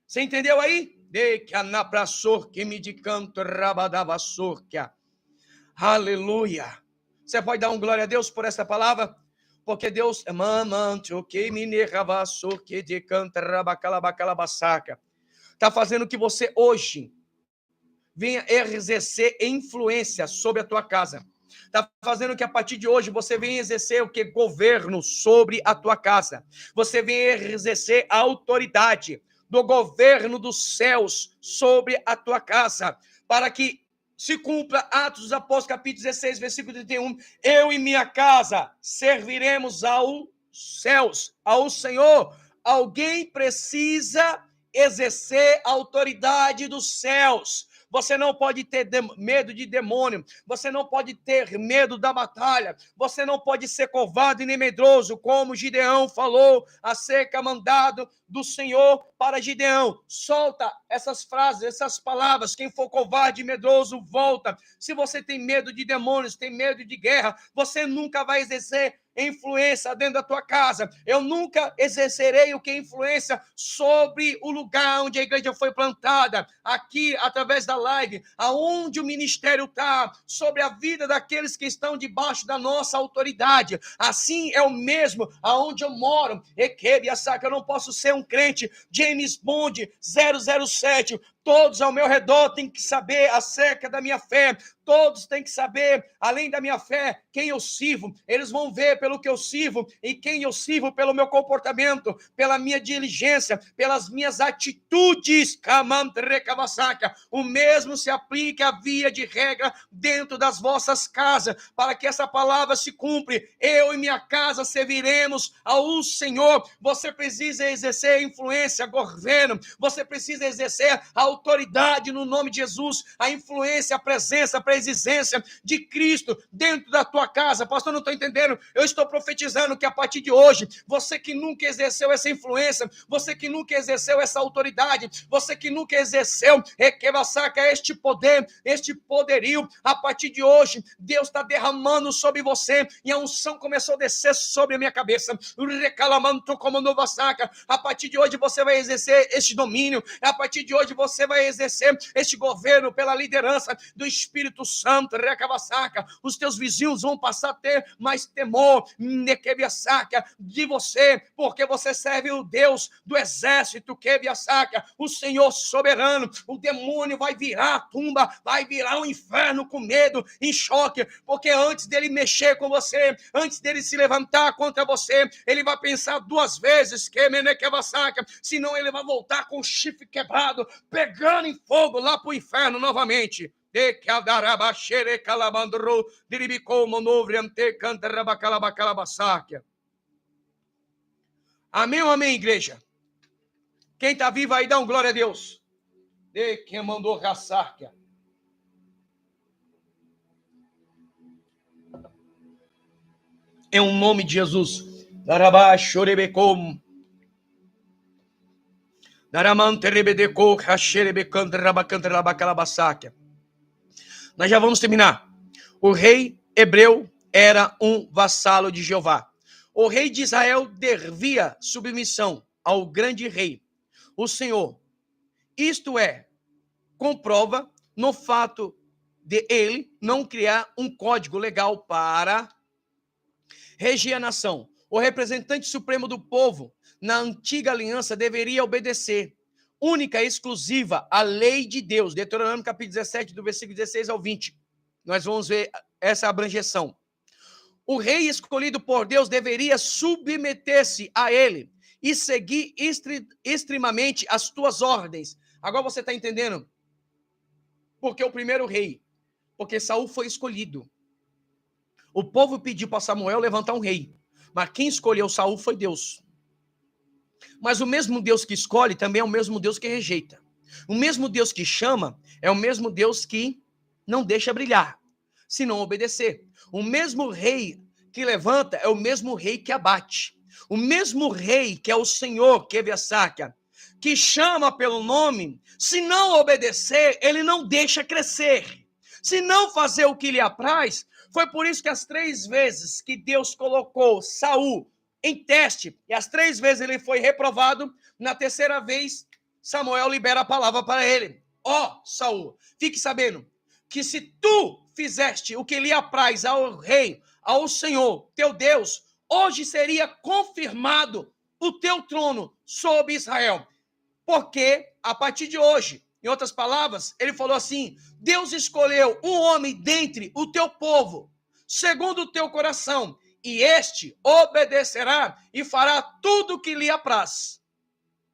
Speaker 1: Você entendeu aí? Aleluia. Você pode dar um glória a Deus por essa palavra? porque Deus está fazendo que você hoje venha exercer influência sobre a tua casa. Está fazendo que a partir de hoje você venha exercer o que? Governo sobre a tua casa. Você venha exercer a autoridade do governo dos céus sobre a tua casa, para que se cumpra Atos dos Apóstolos, capítulo 16, versículo 31. Eu e minha casa serviremos aos céus, ao Senhor. Alguém precisa exercer a autoridade dos céus. Você não pode ter medo de demônio, você não pode ter medo da batalha, você não pode ser covarde nem medroso, como Gideão falou acerca mandado do Senhor para Gideão. Solta essas frases, essas palavras. Quem for covarde e medroso, volta. Se você tem medo de demônios, tem medo de guerra, você nunca vai exercer influência dentro da tua casa. Eu nunca exercerei o que influência sobre o lugar onde a igreja foi plantada, aqui através da live, aonde o ministério está, sobre a vida daqueles que estão debaixo da nossa autoridade. Assim é o mesmo aonde eu moro. Eu não posso ser um crente James Bond 007. Todos ao meu redor têm que saber acerca da minha fé. Todos têm que saber, além da minha fé, quem eu sirvo. Eles vão ver pelo que eu sirvo e quem eu sirvo pelo meu comportamento, pela minha diligência, pelas minhas atitudes. O mesmo se aplica à via de regra dentro das vossas casas, para que essa palavra se cumpra. Eu e minha casa serviremos ao Senhor. Você precisa exercer influência, governo. Você precisa exercer a autoridade no nome de Jesus, a influência, a presença, a presença de Cristo dentro da tua casa. Pastor, não estou entendendo. Eu estou profetizando que a partir de hoje, você que nunca exerceu essa influência, você que nunca exerceu essa autoridade, você que nunca exerceu este poder, este poderio, a partir de hoje, Deus está derramando sobre você e a unção começou a descer sobre a minha cabeça. A partir de hoje você vai exercer este domínio, a partir de hoje você vai exercer este governo pela liderança do Espírito Santo. Os teus vizinhos vão passar a ter mais temor de você, porque você serve o Deus do exército, o Senhor soberano. O demônio vai virar a tumba, vai virar o inferno com medo, em choque, porque antes dele mexer com você, antes dele se levantar contra você, ele vai pensar duas vezes, senão ele vai voltar com o chifre quebrado, pegando em fogo lá para o inferno novamente. Amém ou amém, igreja? Quem está vivo aí, dá um glória a Deus. Quem mandou raçarca. Em um nome de Jesus. Nós já vamos terminar. O rei hebreu era um vassalo de Jeová. O rei de Israel devia submissão ao grande rei, o Senhor. Isto é, comprova no fato de ele não criar um código legal para reger a nação. O representante supremo do povo na antiga aliança deveria obedecer única e exclusiva à lei de Deus. Deuteronômio capítulo 17, do versículo 16 ao 20. Nós vamos ver essa abrangeção. O rei escolhido por Deus deveria submeter-se a ele e seguir extremamente as tuas ordens. Agora você está entendendo? Porque o primeiro rei, porque Saul foi escolhido. O povo pediu para Samuel levantar um rei, mas quem escolheu Saul foi Deus. Mas o mesmo Deus que escolhe também é o mesmo Deus que rejeita. O mesmo Deus que chama é o mesmo Deus que não deixa brilhar, se não obedecer. O mesmo rei que levanta é o mesmo rei que abate. O mesmo rei que é o Senhor, que chama pelo nome, se não obedecer, ele não deixa crescer. Se não fazer o que lhe apraz, foi por isso que as 3 vezes que Deus colocou Saul em teste, e as 3 vezes ele foi reprovado, na 3ª vez, Samuel libera a palavra para ele. Saul, fique sabendo que se tu fizeste o que lhe apraz ao rei, ao Senhor, teu Deus, hoje seria confirmado o teu trono sobre Israel. Porque, a partir de hoje, em outras palavras, ele falou assim: Deus escolheu um homem dentre o teu povo, segundo o teu coração, e este obedecerá e fará tudo o que lhe apraz.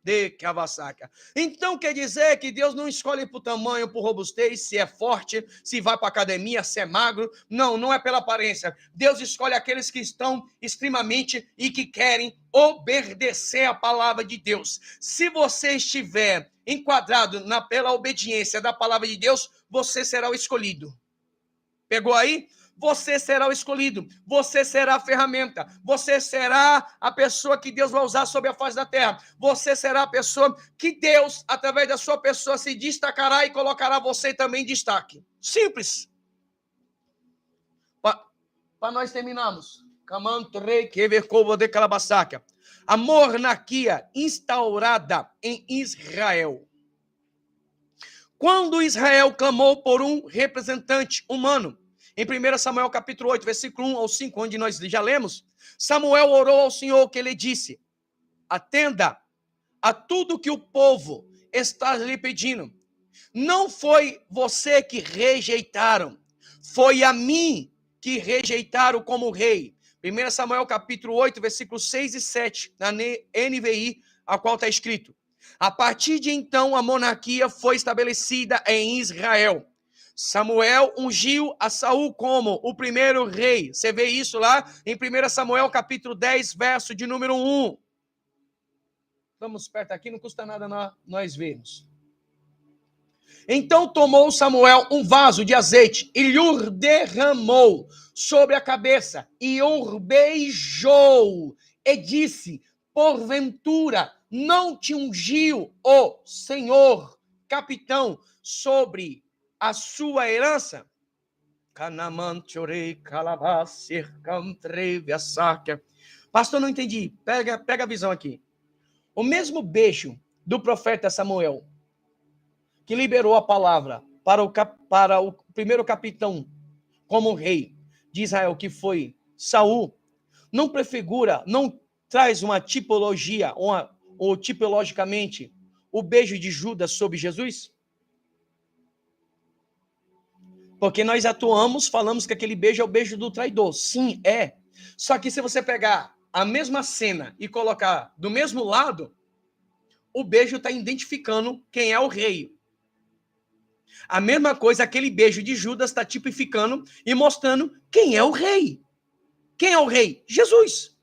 Speaker 1: De Kawasaki. Então quer dizer que Deus não escolhe por tamanho, por robustez, se é forte, se vai para a academia, se é magro. Não, não é pela aparência. Deus escolhe aqueles que estão extremamente e que querem obedecer a palavra de Deus. Se você estiver enquadrado pela obediência da palavra de Deus, você será o escolhido. Pegou aí? Você será o escolhido, você será a ferramenta, você será a pessoa que Deus vai usar sobre a face da terra, você será a pessoa que Deus, através da sua pessoa, se destacará e colocará você também em destaque. Simples. Para nós terminarmos. A monarquia instaurada em Israel. Quando Israel clamou por um representante humano, em 1 Samuel capítulo 8, versículo 1 ao 5, onde nós já lemos, Samuel orou ao Senhor que ele disse: atenda a tudo que o povo está lhe pedindo. Não foi você que rejeitaram, foi a mim que rejeitaram como rei. 1 Samuel capítulo 8, versículos 6 e 7, na NVI, a qual está escrito: a partir de então a monarquia foi estabelecida em Israel. Samuel ungiu a Saul como o primeiro rei. Você vê isso lá em 1 Samuel capítulo 10, verso de número 1. Vamos perto aqui, não custa nada nós vermos. Então tomou Samuel um vaso de azeite e lhe derramou sobre a cabeça e o beijou e disse: porventura não te ungiu o Senhor capitão sobre a sua herança? Pastor, não entendi. Pega a visão aqui. O mesmo beijo do profeta Samuel, que liberou a palavra para o primeiro capitão como rei de Israel, que foi Saul, não prefigura, não traz uma tipologia, ou tipologicamente, o beijo de Judas sobre Jesus? Porque nós falamos que aquele beijo é o beijo do traidor. Sim, é. Só que se você pegar a mesma cena e colocar do mesmo lado, o beijo está identificando quem é o rei. A mesma coisa, aquele beijo de Judas está tipificando e mostrando quem é o rei. Quem é o rei? Jesus.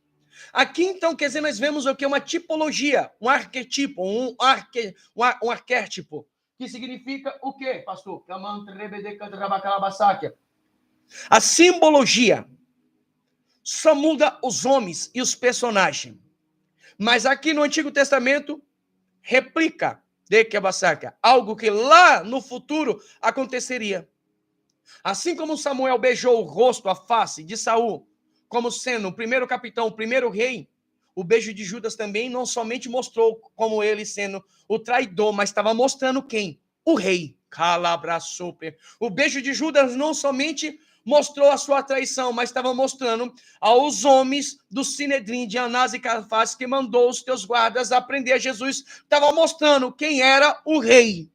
Speaker 1: Aqui, então, quer dizer, nós vemos o que? Uma tipologia, um arquetipo, um arquétipo. Que significa o quê, pastor? A simbologia só muda os homens e os personagens. Mas aqui no Antigo Testamento, replica de Kebasaca, algo que lá no futuro aconteceria. Assim como Samuel beijou o rosto, a face de Saul, como sendo o primeiro capitão, o primeiro rei, o beijo de Judas também não somente mostrou como ele sendo o traidor, mas estava mostrando quem? O rei. Calabrasoper. O beijo de Judas não somente mostrou a sua traição, mas estava mostrando aos homens do Sinedrim de Anás e Cafás, que mandou os teus guardas a prender Jesus, estava mostrando quem era o rei.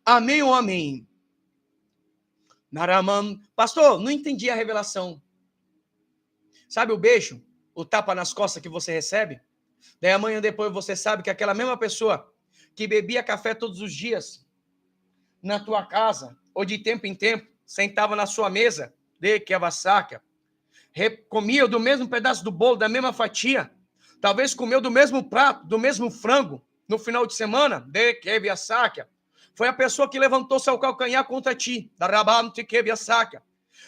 Speaker 1: Amém ou amém? Pastor, não entendi a revelação. Sabe o beijo? O tapa nas costas que você recebe? Daí amanhã depois você sabe que aquela mesma pessoa que bebia café todos os dias na tua casa, ou de tempo em tempo, sentava na sua mesa, de que avassaca, comia do mesmo pedaço do bolo, da mesma fatia, talvez comeu do mesmo prato, do mesmo frango, no final de semana, de que avassaca, foi a pessoa que levantou seu calcanhar contra ti, da rabante que avassaca.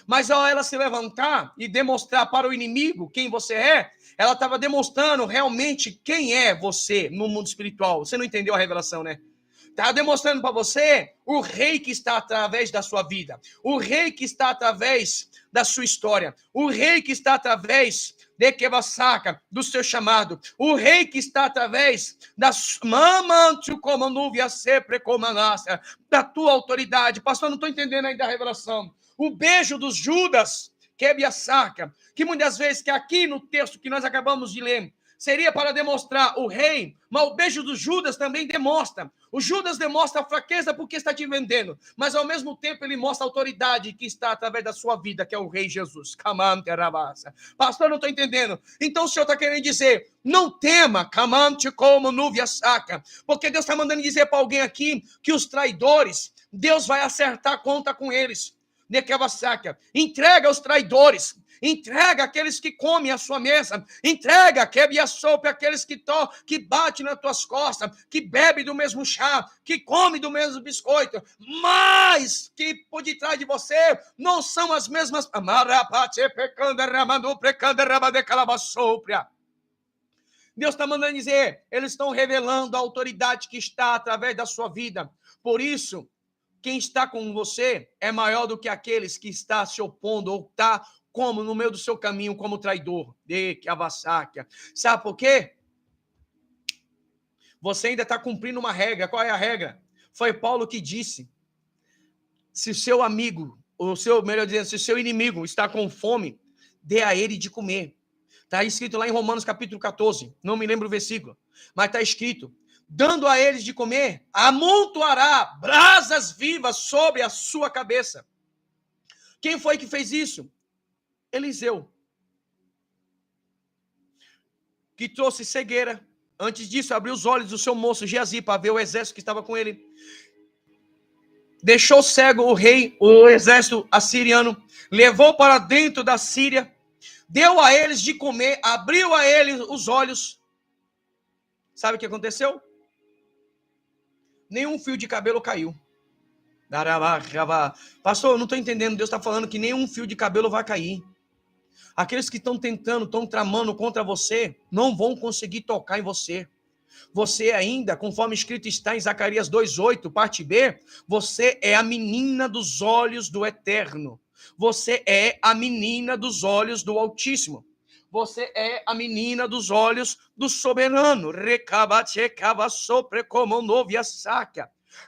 Speaker 1: Mas ao ela se levantar e demonstrar para o inimigo quem você é, ela estava demonstrando realmente quem é você no mundo espiritual. Você não entendeu a revelação, né? Está demonstrando para você o rei que está através da sua vida, o rei que está através da sua história, o rei que está através de Kebasaca, do seu chamado, o rei que está através da tua autoridade. Pastor, não estou entendendo ainda a revelação. o beijo dos Judas, que muitas vezes, que aqui no texto que nós acabamos de ler, seria para demonstrar o rei, mas o beijo dos Judas também demonstra. O Judas demonstra a fraqueza porque está te vendendo, mas ao mesmo tempo ele mostra a autoridade que está através da sua vida, que é o rei Jesus. Pastor, não estou entendendo. Então o Senhor está querendo dizer, não tema, como nuvem saca, porque Deus está mandando dizer para alguém aqui que os traidores, Deus vai acertar a conta com eles. Entrega os traidores, entrega aqueles que comem a sua mesa, entrega aqueles que batem nas tuas costas, que bebe do mesmo chá, que come do mesmo biscoito, mas que por detrás de você não são as mesmas. Deus está mandando dizer, eles estão revelando a autoridade que está através da sua vida. Por isso, quem está com você é maior do que aqueles que está se opondo ou está como no meio do seu caminho como traidor. Sabe por quê? Você ainda está cumprindo uma regra. Qual é a regra? Foi Paulo que disse, se o seu amigo, melhor dizendo, se o seu inimigo está com fome, dê a ele de comer. Está escrito lá em Romanos capítulo 14, não me lembro o versículo, mas está escrito, dando a eles de comer, amontoará brasas vivas sobre a sua cabeça. Quem foi que fez isso? Eliseu. Que trouxe cegueira. Antes disso, abriu os olhos do seu moço Geazi para ver o exército que estava com ele. Deixou cego o rei, o exército assiriano. Levou para dentro da Síria. Deu a eles de comer. Abriu a eles os olhos. Sabe o que aconteceu? Nenhum fio de cabelo caiu. Pastor, eu não estou entendendo. Deus está falando que nenhum fio de cabelo vai cair. Aqueles que estão tentando, estão tramando contra você, não vão conseguir tocar em você. Você ainda, conforme escrito está em Zacarias 2:8, parte B, você é a menina dos olhos do Eterno. Você é a menina dos olhos do Altíssimo. Você é a menina dos olhos do Soberano.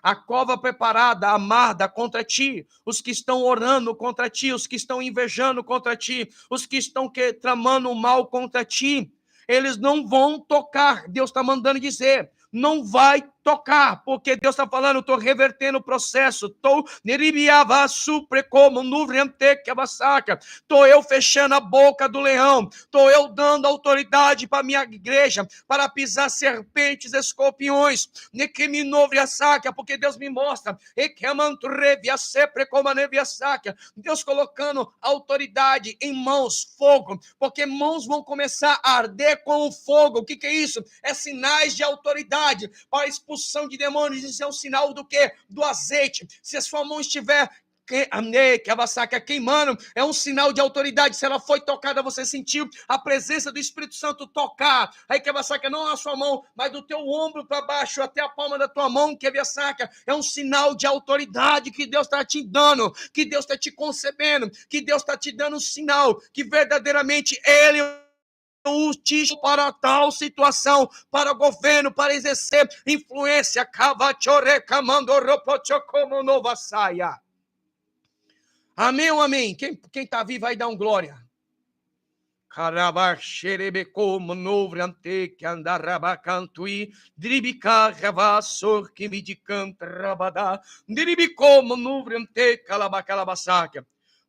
Speaker 1: A cova preparada, amada contra ti, os que estão orando contra ti, os que estão invejando contra ti, os que estão tramando mal contra ti, eles não vão tocar. Deus está mandando dizer, não vai tocar, porque Deus está falando, estou revertendo o processo, estou eu fechando a boca do leão, estou eu dando autoridade para minha igreja, para pisar serpentes, escorpiões, porque Deus me mostra, Deus colocando autoridade em mãos, fogo, porque mãos vão começar a arder com o fogo. O que é isso? É sinais de autoridade para expulsão de demônios. Isso é um sinal do quê? Do azeite. Se a sua mão estiver queimando, é um sinal de autoridade. Se ela foi tocada, você sentiu a presença do Espírito Santo tocar. Aí que não na sua mão, mas do teu ombro para baixo até a palma da tua mão, é um sinal de autoridade que Deus está te dando, que Deus está te concebendo, que Deus está te dando um sinal que verdadeiramente Ele justiça para tal situação, para o governo, para exercer influência. Amém ou amém? Quem está vivo vai dar um glória.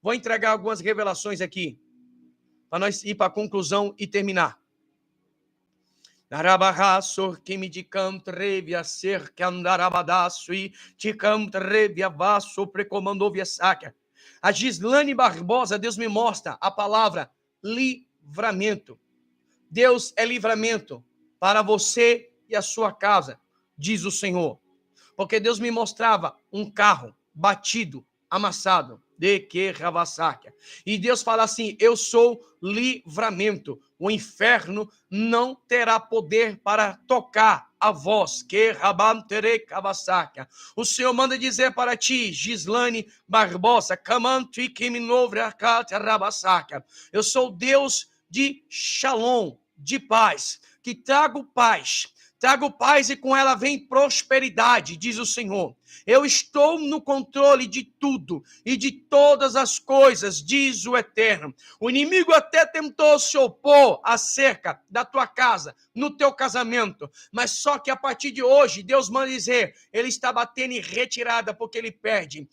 Speaker 1: Vou entregar algumas revelações aqui, para nós ir para a conclusão e terminar. A Gislane Barbosa, Deus me mostra a palavra livramento. Deus é livramento para você e a sua casa, diz o Senhor. Porque Deus me mostrava um carro batido, amassado. E Deus fala assim, eu sou livramento. O inferno não terá poder para tocar a voz. O Senhor manda dizer para ti, Gislane Barbosa, eu sou Deus de Shalom, de paz, que trago paz e com ela vem prosperidade, diz o Senhor. Eu estou no controle de tudo e de todas as coisas, diz o Eterno. O inimigo até tentou se opor acerca da tua casa, no teu casamento, mas só que a partir de hoje, Deus manda dizer, ele está batendo em retirada, porque ele perde.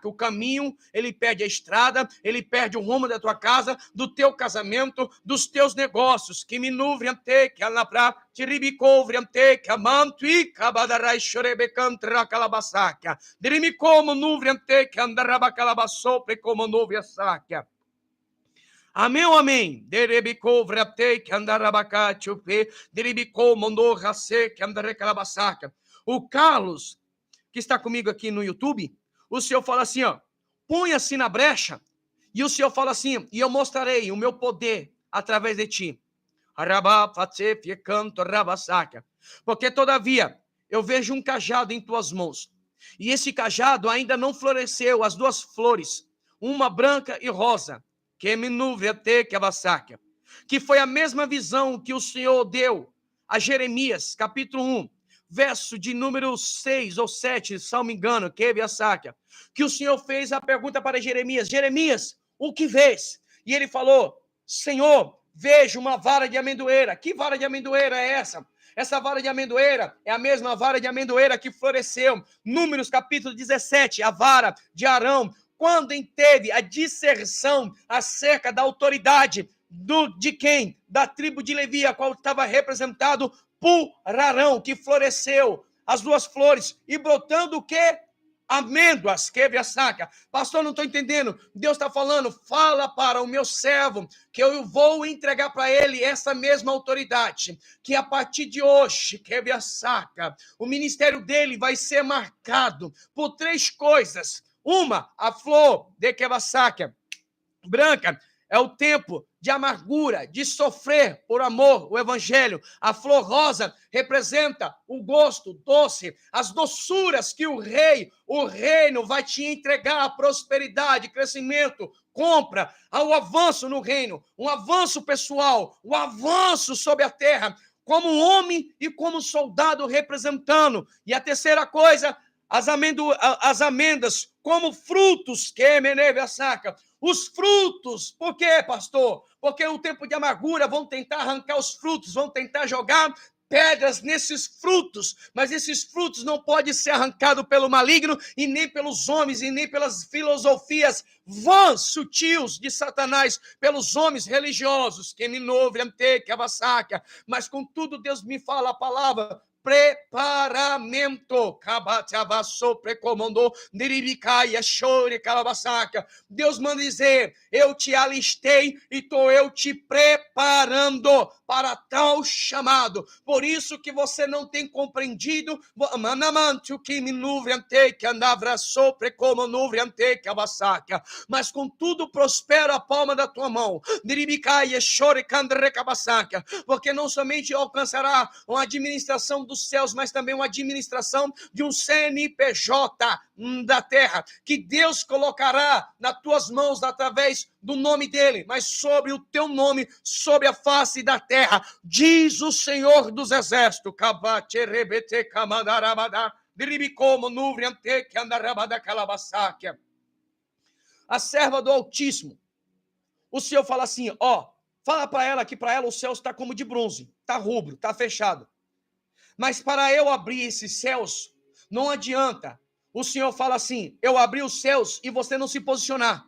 Speaker 1: O caminho, ele perde a estrada, ele perde o rumo da tua casa, do teu casamento, dos teus negócios. Que me nuvriante, que alabra, tiribicovriante, que amantui, cabadarai chorebecantra calabasaca. Dirimi como nuvriante, que andaraba calabasopre como nuvria saca. Amém ou amém? Derebicovriante, que andarabacá, chupe, deribicou, mandou racê, que andaré calabasaca. O Carlos, que está comigo aqui no YouTube, o Senhor fala assim, ó, punha-se na brecha, e o Senhor fala assim, e eu mostrarei o meu poder através de ti. Porque todavia eu vejo um cajado em tuas mãos, e esse cajado ainda não floresceu, as duas flores, uma branca e rosa, que foi a mesma visão que o Senhor deu a Jeremias, capítulo 1, verso de número 6 ou 7, se não me engano, que o Senhor fez a pergunta para Jeremias, Jeremias, o que vês? E ele falou, Senhor, vejo uma vara de amendoeira. Que vara de amendoeira é essa? Essa vara de amendoeira é a mesma vara de amendoeira que floresceu. Números capítulo 17, a vara de Arão, quando teve a disserção acerca da autoridade de quem? Da tribo de Levi, a qual estava representado por Arão, que floresceu as duas flores e brotando o quê? Amêndoas, quebre a saca. Pastor, não estou entendendo. Deus está falando, fala para o meu servo que eu vou entregar para ele essa mesma autoridade, que a partir de hoje, quebre a saca, o ministério dele vai ser marcado por três coisas. Uma, a flor de quebra saca branca, é o tempo de amargura, de sofrer por amor, o evangelho. A flor rosa representa o gosto doce, as doçuras que o reino vai te entregar, a prosperidade, crescimento, compra, ao avanço no reino, um avanço pessoal, um avanço sobre a terra, como homem e como soldado representando. E a terceira coisa, as amendas como frutos, que meneve a saca. Os frutos, por quê, pastor? Porque o tempo de amargura vão tentar arrancar os frutos, vão tentar jogar pedras nesses frutos, mas esses frutos não podem ser arrancados pelo maligno, e nem pelos homens, e nem pelas filosofias vãs, sutis de Satanás, pelos homens religiosos, que me nouvre, ante, que abassaca, mas contudo Deus me fala a palavra, preparamento, precomandou, niribicaia, chore, calabasaca. Deus manda dizer, eu te alistei e estou eu te preparando para tal chamado. Por isso que você não tem compreendido, mas contudo prospera a palma da tua mão, porque não somente alcançará uma administração dos céus, mas também uma administração de um CNPJ da terra, que Deus colocará nas tuas mãos através do nome dele, mas sobre o teu nome, sobre a face da terra, diz o Senhor dos Exércitos. A serva do Altíssimo, o Senhor fala assim, ó, fala para ela que para ela o céu está como de bronze, está rubro, está fechado. Mas para eu abrir esses céus, não adianta. O Senhor fala assim, eu abri os céus e você não se posicionar.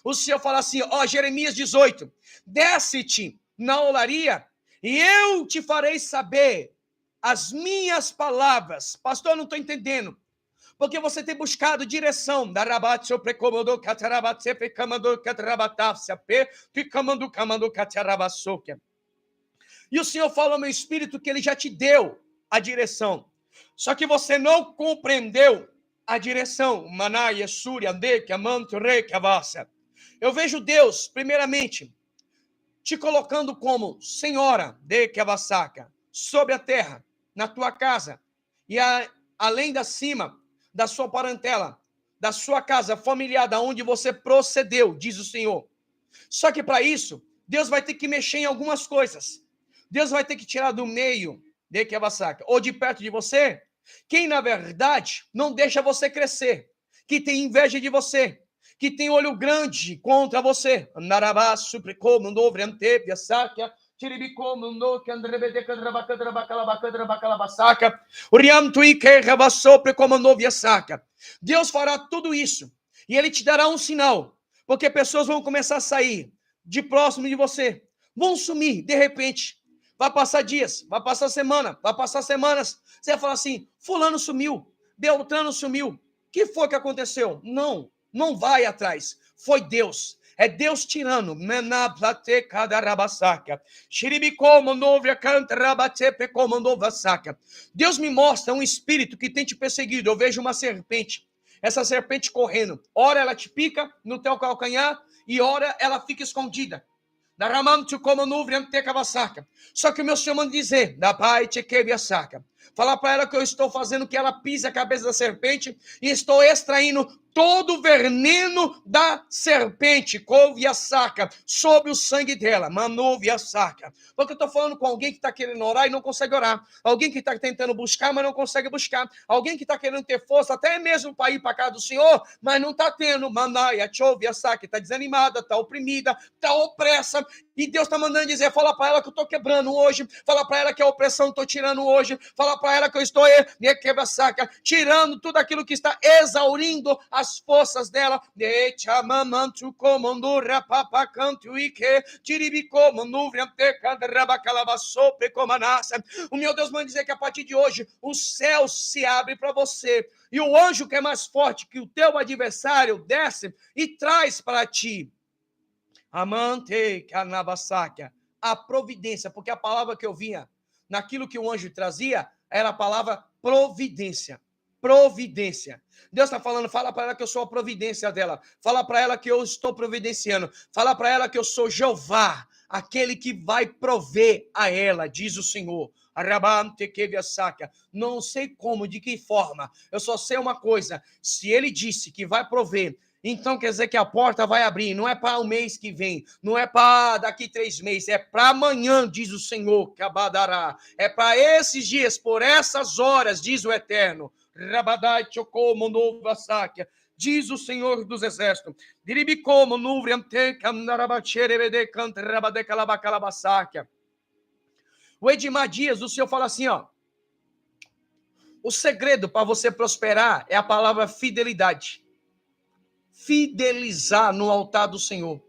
Speaker 1: O Senhor fala assim, ó, Jeremias 18, desce-te na olaria e eu te farei saber as minhas palavras. Pastor, eu não estou entendendo. Porque você tem buscado direção. E o Senhor fala ao meu espírito que ele já te deu a direção. Só que você não compreendeu a direção. Eu vejo Deus, primeiramente, te colocando como senhora de Kavasaka, sobre a terra, na tua casa, e além da cima, da sua parentela, da sua casa familiar, da onde você procedeu, diz o Senhor. Só que para isso, Deus vai ter que mexer em algumas coisas. Deus vai ter que tirar do meio de Kevasaca, ou de perto de você, quem na verdade não deixa você crescer, que tem inveja de você, que tem olho grande contra você. Deus fará tudo isso e ele te dará um sinal, porque pessoas vão começar a sair de próximo de você, vão sumir de repente. Vai passar dias, vai passar semana, vai passar semanas. Você vai falar assim: fulano sumiu, Beltrano sumiu. O que foi que aconteceu? Não vai atrás. Foi Deus. É Deus tirando. Deus me mostra um espírito que tem te perseguido. Eu vejo uma serpente. Essa serpente correndo. Ora ela te pica no teu calcanhar e ora ela fica escondida. Só que o meu Senhor manda dizer, falar para ela que eu estou fazendo que ela pise a cabeça da serpente e estou extraindo todo o veneno da serpente, couve a saca, sobre o sangue dela, manouve a saca. Porque eu estou falando com alguém que está querendo orar e não consegue orar, alguém que está tentando buscar, mas não consegue buscar, alguém que está querendo ter força, até mesmo para ir para casa do Senhor, mas não está tendo, manaia, chove a saca, está desanimada, está oprimida, está opressa, e Deus está mandando dizer, fala para ela que eu estou quebrando hoje, fala para ela que a opressão estou tirando hoje, fala para ela que eu estou tirando tudo aquilo que está exaurindo as forças dela. O meu Deus manda dizer que a partir de hoje os céus se abrem para você e o anjo que é mais forte que o teu adversário desce e traz para ti a providência, porque a palavra que eu vinha naquilo que o anjo trazia era a palavra providência. Providência. Deus está falando, fala para ela que eu sou a providência dela. Fala para ela que eu estou providenciando. Fala para ela que eu sou Jeová, aquele que vai prover a ela, diz o Senhor. Não sei como, de que forma. Eu só sei uma coisa. Se ele disse que vai prover, então quer dizer que a porta vai abrir, não é para o mês que vem, não é para daqui 3 meses, é para amanhã, diz o Senhor, que abadará. É para esses dias, por essas horas, diz o Eterno. Diz o Senhor dos Exércitos. O Edmar Dias, o Senhor fala assim, ó. O segredo para você prosperar é a palavra fidelidade. Fidelizar no altar do Senhor.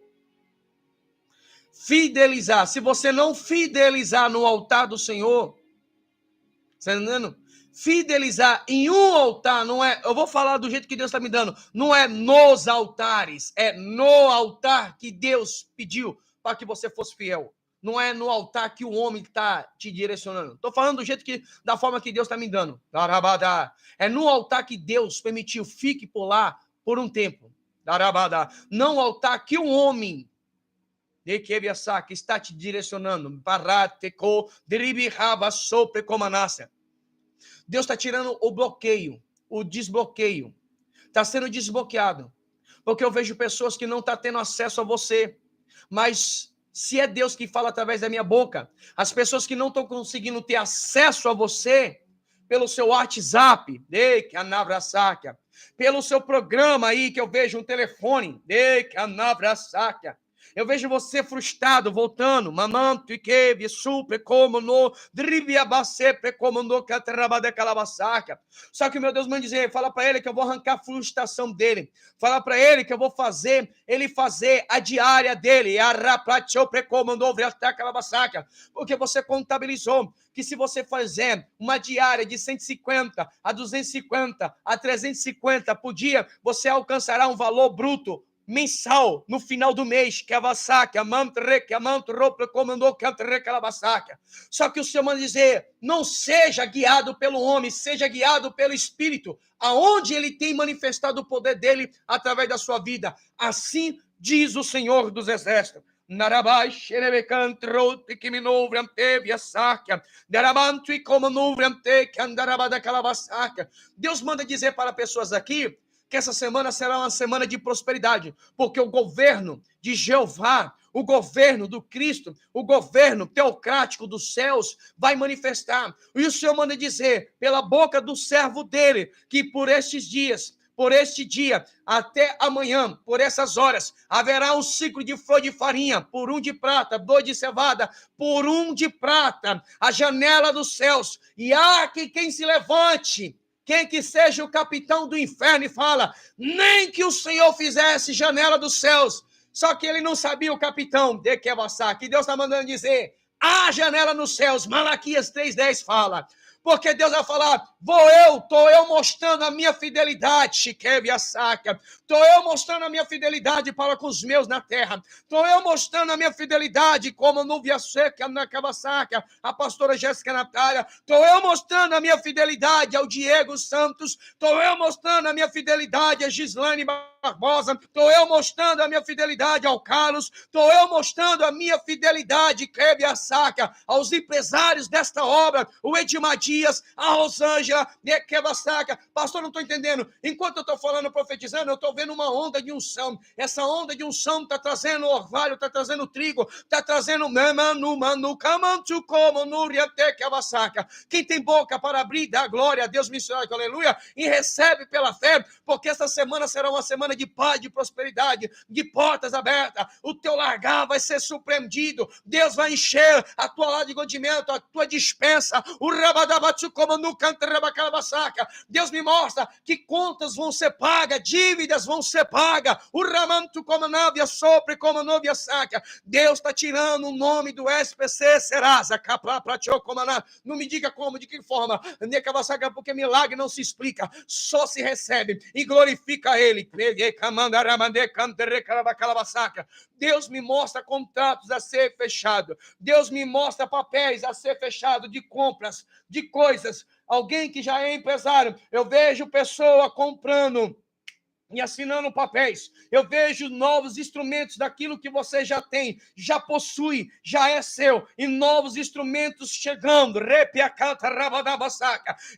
Speaker 1: Fidelizar. Se você não fidelizar no altar do Senhor, você está entendendo? Fidelizar em um altar, não é, eu vou falar do jeito que Deus está me dando, não é nos altares, é no altar que Deus pediu para que você fosse fiel. Não é no altar que o homem está te direcionando. Estou falando do jeito que, da forma que Deus está me dando. É no altar que Deus permitiu, fique por lá por um tempo. Não o altar que o homem que está te direcionando. Deus está tirando o bloqueio, o desbloqueio. Está sendo desbloqueado. Porque eu vejo pessoas que não estão tendo acesso a você. Mas se é Deus que fala através da minha boca, as pessoas que não estão conseguindo ter acesso a você pelo seu WhatsApp, pelo seu programa aí, que eu vejo um telefone, eu vejo você frustrado, voltando. Mamanto e que super como no dribiabacepe como no catrabade calabaçaca. Só que meu Deus manda dizer, fala para ele que eu vou arrancar a frustração dele. Fala para ele que eu vou fazer ele fazer a diária dele. Porque você contabilizou que se você fizer uma diária de 150 a 250 a 350 por dia, você alcançará um valor bruto mensal no final do mês, que a vassaca, só que o Senhor manda dizer, não seja guiado pelo homem, seja guiado pelo Espírito, aonde ele tem manifestado o poder dele através da sua vida. Assim diz o Senhor dos Exércitos. Deus manda dizer para pessoas aqui que essa semana será uma semana de prosperidade, porque o governo de Jeová, o governo do Cristo, o governo teocrático dos céus vai manifestar. E o Senhor manda dizer, pela boca do servo dele, que por estes dias, por este dia, até amanhã, por essas horas, haverá um ciclo de flor de farinha, por um de prata, 2 de cevada, por um de prata, a janela dos céus, e há que quem se levante, quem que seja o capitão do inferno e fala, nem que o Senhor fizesse janela dos céus, só que ele não sabia o capitão de que passar, que Deus está mandando dizer, há janela nos céus, Malaquias 3:10 fala, porque Deus vai falar, estou eu mostrando a minha fidelidade, Shikev Saca, estou eu mostrando a minha fidelidade para com os meus na terra, estou eu mostrando a minha fidelidade, como no Via Seca, na Cabasaca, a pastora Jéssica Natália, estou eu mostrando a minha fidelidade ao Diego Santos, estou eu mostrando a minha fidelidade a Gislane Barbosa, estou eu mostrando a minha fidelidade ao Carlos, estou eu mostrando a minha fidelidade, Kevia Saca, aos empresários desta obra, o Edmar Dias, a Rosângela, Kevia Saca, pastor, não estou entendendo, enquanto eu estou falando, profetizando, eu estou vendo uma onda de unção, essa onda de unção está trazendo orvalho, está trazendo trigo, está trazendo quem tem boca para abrir, dá glória a Deus, missionário, aleluia, e recebe pela fé, porque essa semana será uma semana de paz, de prosperidade, de portas abertas, o teu largar vai ser surpreendido, Deus vai encher a tua lata de condimento, a tua dispensa, o rabadabatsu como no canto rabacalabasaca, Deus me mostra que contas vão ser pagas, dívidas vão ser pagas, o ramanto como navia sopre como novia saca, Deus está tirando o nome do SPC Serasa, não me diga como, de que forma, porque milagre não se explica, só se recebe e glorifica Ele. Deus me mostra contratos a ser fechado, Deus me mostra papéis a ser fechado de compras, de coisas, alguém que já é empresário, eu vejo pessoa comprando e assinando papéis, eu vejo novos instrumentos daquilo que você já tem, já possui, já é seu, e novos instrumentos chegando,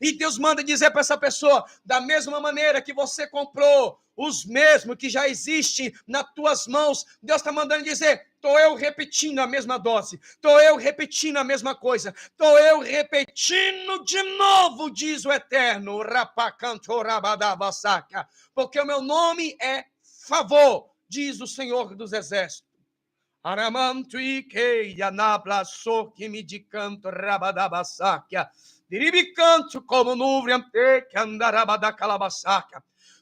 Speaker 1: e Deus manda dizer para essa pessoa, da mesma maneira que você comprou, os mesmos que já existem nas tuas mãos, Deus está mandando dizer, estou eu repetindo a mesma dose, estou eu repetindo a mesma coisa, estou eu repetindo de novo, diz o Eterno, porque o meu nome é favor, diz o Senhor dos Exércitos.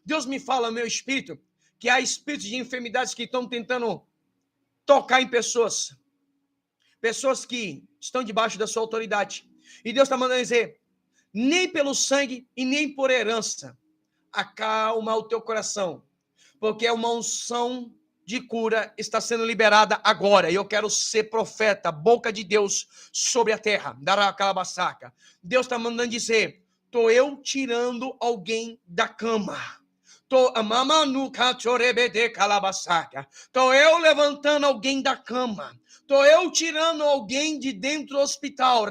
Speaker 1: Deus me fala no meu espírito que há espíritos de enfermidades que estão tentando tocar em pessoas que estão debaixo da sua autoridade. E Deus está mandando dizer, nem pelo sangue e nem por herança, acalma o teu coração, porque uma unção de cura está sendo liberada agora, e eu quero ser profeta, boca de Deus sobre a terra, dará calabasaca. Deus está mandando dizer, estou eu tirando alguém da cama, estou eu levantando alguém da cama, estou eu tirando alguém de dentro do hospital,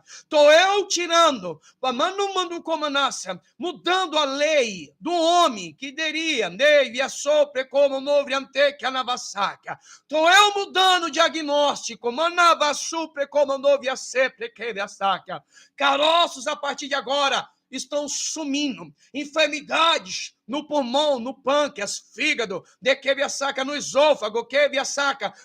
Speaker 1: estou eu tirando, mudando a lei do homem que deria, estou eu mudando o diagnóstico, caroços a partir de agora estão sumindo, enfermidades no pulmão, no pâncreas, fígado, no esôfago,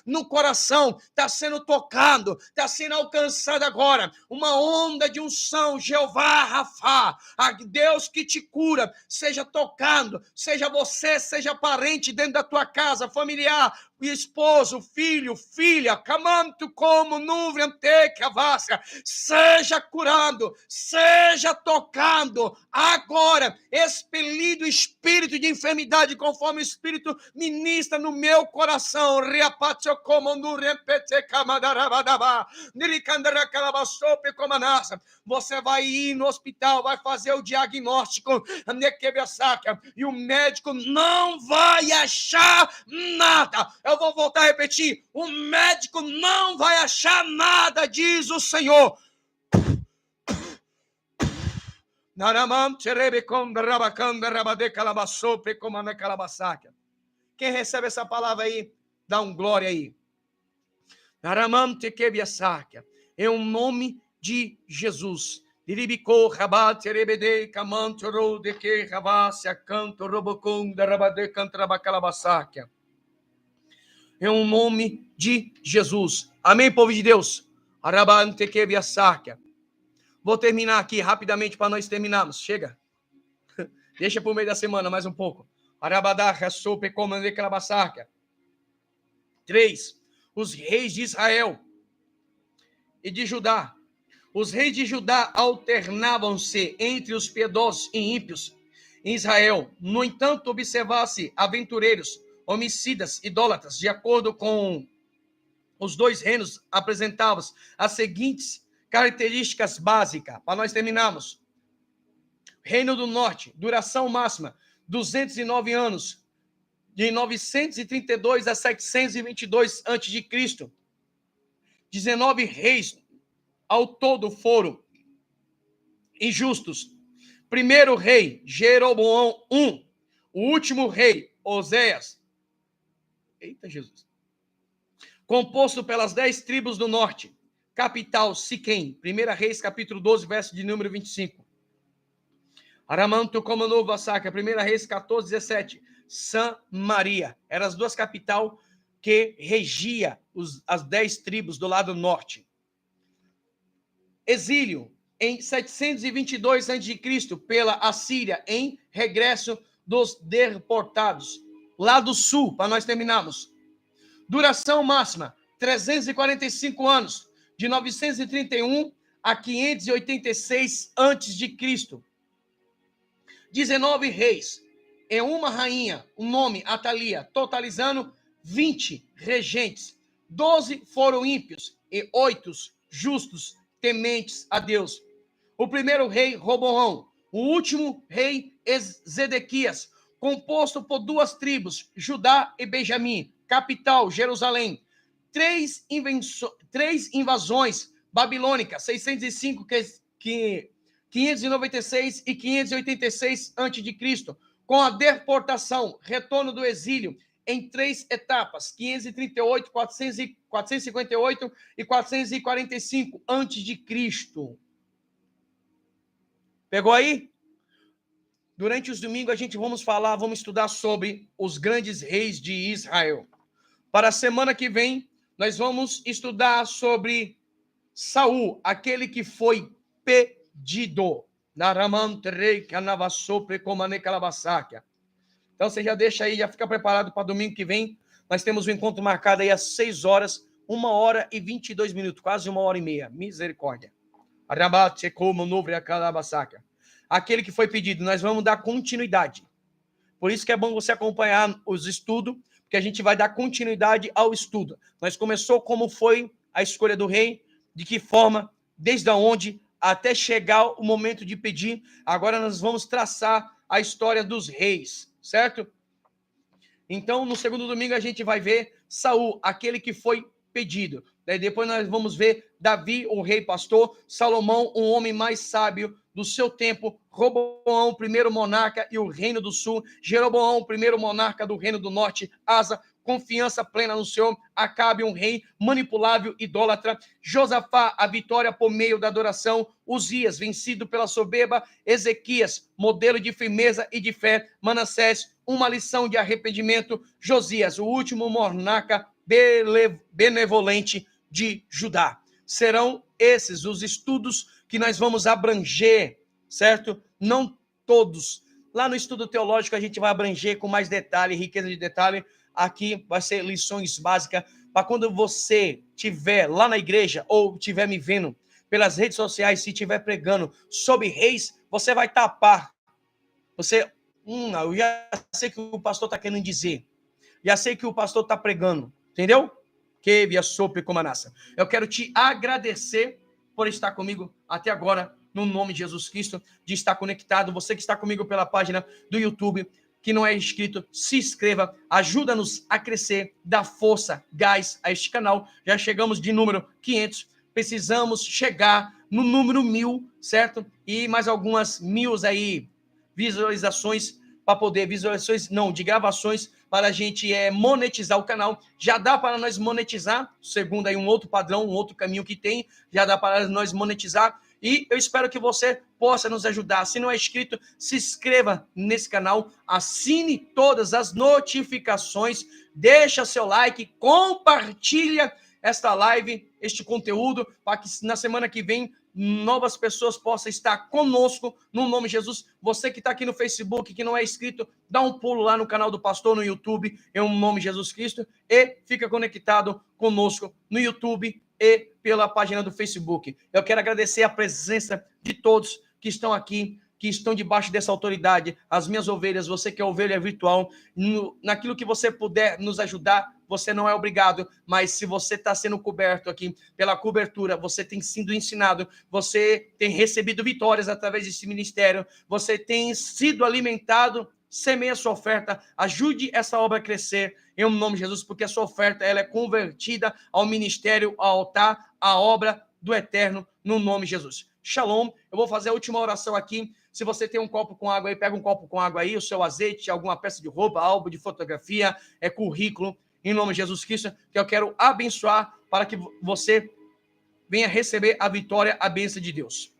Speaker 1: no coração, está sendo tocado, está sendo alcançado agora, uma onda de unção, Jeová Rafá, a Deus que te cura, seja tocando, seja você, seja parente dentro da tua casa, familiar, esposo, filho, filha, camanto como nuvem antecavasca, seja curado, seja tocado, agora, expelido espírito de enfermidade, conforme o Espírito ministra no meu coração, você vai ir no hospital, vai fazer o diagnóstico, e o médico não vai achar nada. Eu vou voltar a repetir, o médico não vai achar nada, diz o Senhor. Quem recebe essa palavra aí, Dá um glória aí. Aramante kebiasakia. É um nome de Jesus. Diribiko rabate rebede kamantoro de que rabasia canto robocum da rabade cantrabacalabasakia. É um nome de Jesus. Amém, povo de Deus? Arabante kebiasakia. Vou terminar aqui rapidamente para nós terminarmos. Chega. Deixa por meio da semana mais um pouco. Arabadá, sope, comande calabassaca. 3. Os reis de Israel e de Judá. Os reis de Judá alternavam-se entre os piedosos e ímpios em Israel. No entanto, observasse aventureiros, homicidas, idólatras. De acordo com os dois reinos, apresentavam as seguintes características básicas. Para nós terminarmos. Reino do Norte, duração máxima, 209 anos, de 932 a 722 a.C. 19 reis ao todo foram injustos. Primeiro rei, Jeroboão I. O último rei, Oséias. Eita Jesus. Composto pelas 10 tribos do norte. Capital, Siquém. 1 Reis, capítulo 12, verso de número 25. Aramanto comandou Vassaca, 1 Reis 14, 17. Samaria. Eram as duas capitais que regia as 10 tribos do lado norte. Exílio em 722 a.C. pela Assíria, em regresso dos deportados. Lado sul, para nós terminarmos. Duração máxima, 345 anos, de 931 a 586 a.C. 19 reis, e uma rainha, o nome Atalia, totalizando 20 regentes. 12 foram ímpios e 8 justos, tementes a Deus. O primeiro rei, Roboão. O último rei, Zedequias, composto por 2 tribos, Judá e Benjamim. Capital, Jerusalém. 3 invasões babilônicas, 605 596 e 586 a.C., com a deportação, retorno do exílio em 3 etapas, 538, 458 e 445 a.C. Pegou aí? Durante os domingos a gente vamos estudar sobre os grandes reis de Israel. Para a semana que vem, nós vamos estudar sobre Saul, aquele que foi pedido. Então você já deixa aí, já fica preparado para domingo que vem. Nós temos um encontro marcado aí às 6 horas, 1 hora e 22 minutos, quase 1 hora e meia. Misericórdia. Aquele que foi pedido, nós vamos dar continuidade. Por isso que é bom você acompanhar os estudos, porque a gente vai dar continuidade ao estudo. Nós começou como foi a escolha do rei, de que forma, desde onde, até chegar o momento de pedir. Agora nós vamos traçar a história dos reis, certo? Então, no segundo domingo, a gente vai ver Saul, aquele que foi pedido. Daí depois nós vamos ver Davi, o rei pastor, Salomão, um homem mais sábio do seu tempo, Roboão, o primeiro monarca e o reino do sul, Jeroboão, o primeiro monarca do reino do norte, Asa, confiança plena no Senhor, Acabe, um rei manipulável, idólatra, Josafá, a vitória por meio da adoração, Uzias, vencido pela soberba, Ezequias, modelo de firmeza e de fé, Manassés, uma lição de arrependimento, Josias, o último monarca benevolente de Judá. Serão esses os estudos que nós vamos abranger, certo? Não todos. Lá no estudo teológico a gente vai abranger com mais detalhe, riqueza de detalhe. Aqui vai ser lições básicas para quando você estiver lá na igreja ou estiver me vendo pelas redes sociais, se estiver pregando sobre reis, você vai tapar. Você, eu já sei o que o pastor está querendo dizer. Já sei que o pastor está pregando. Entendeu? Que via sope como a naça. Eu quero te agradecer por estar comigo até agora, no nome de Jesus Cristo, de estar conectado. Você que está comigo pela página do YouTube, que não é inscrito, se inscreva, ajuda-nos a crescer, dá força, gás a este canal. Já chegamos de número 500, precisamos chegar no número 1000, certo? E mais algumas 1000 aí, visualizações para poder, de gravações, para a gente monetizar o canal. Já dá para nós monetizar, segundo aí um outro padrão, um outro caminho que tem, já dá para nós monetizar. E eu espero que você possa nos ajudar. Se não é inscrito, se inscreva nesse canal, assine todas as notificações, deixa seu like, compartilha esta live, este conteúdo, para que na semana que vem novas pessoas possam estar conosco, no nome de Jesus. Você que está aqui no Facebook, que não é inscrito, dá um pulo lá no canal do pastor no YouTube, em nome de Jesus Cristo, e fica conectado conosco no YouTube e pela página do Facebook. Eu quero agradecer a presença de todos que estão aqui, que estão debaixo dessa autoridade, as minhas ovelhas, você que é ovelha virtual, naquilo que você puder nos ajudar, você não é obrigado, mas se você está sendo coberto aqui pela cobertura, você tem sido ensinado, você tem recebido vitórias através desse ministério, você tem sido alimentado, semeie a sua oferta, ajude essa obra a crescer, em nome de Jesus, porque a sua oferta ela é convertida ao ministério, ao altar, à obra do eterno, no nome de Jesus. Shalom, eu vou fazer a última oração aqui. Se você tem um copo com água aí, pega um copo com água aí, o seu azeite, alguma peça de roupa, álbum de fotografia, currículo, em nome de Jesus Cristo, que eu quero abençoar para que você venha receber a vitória, a bênção de Deus.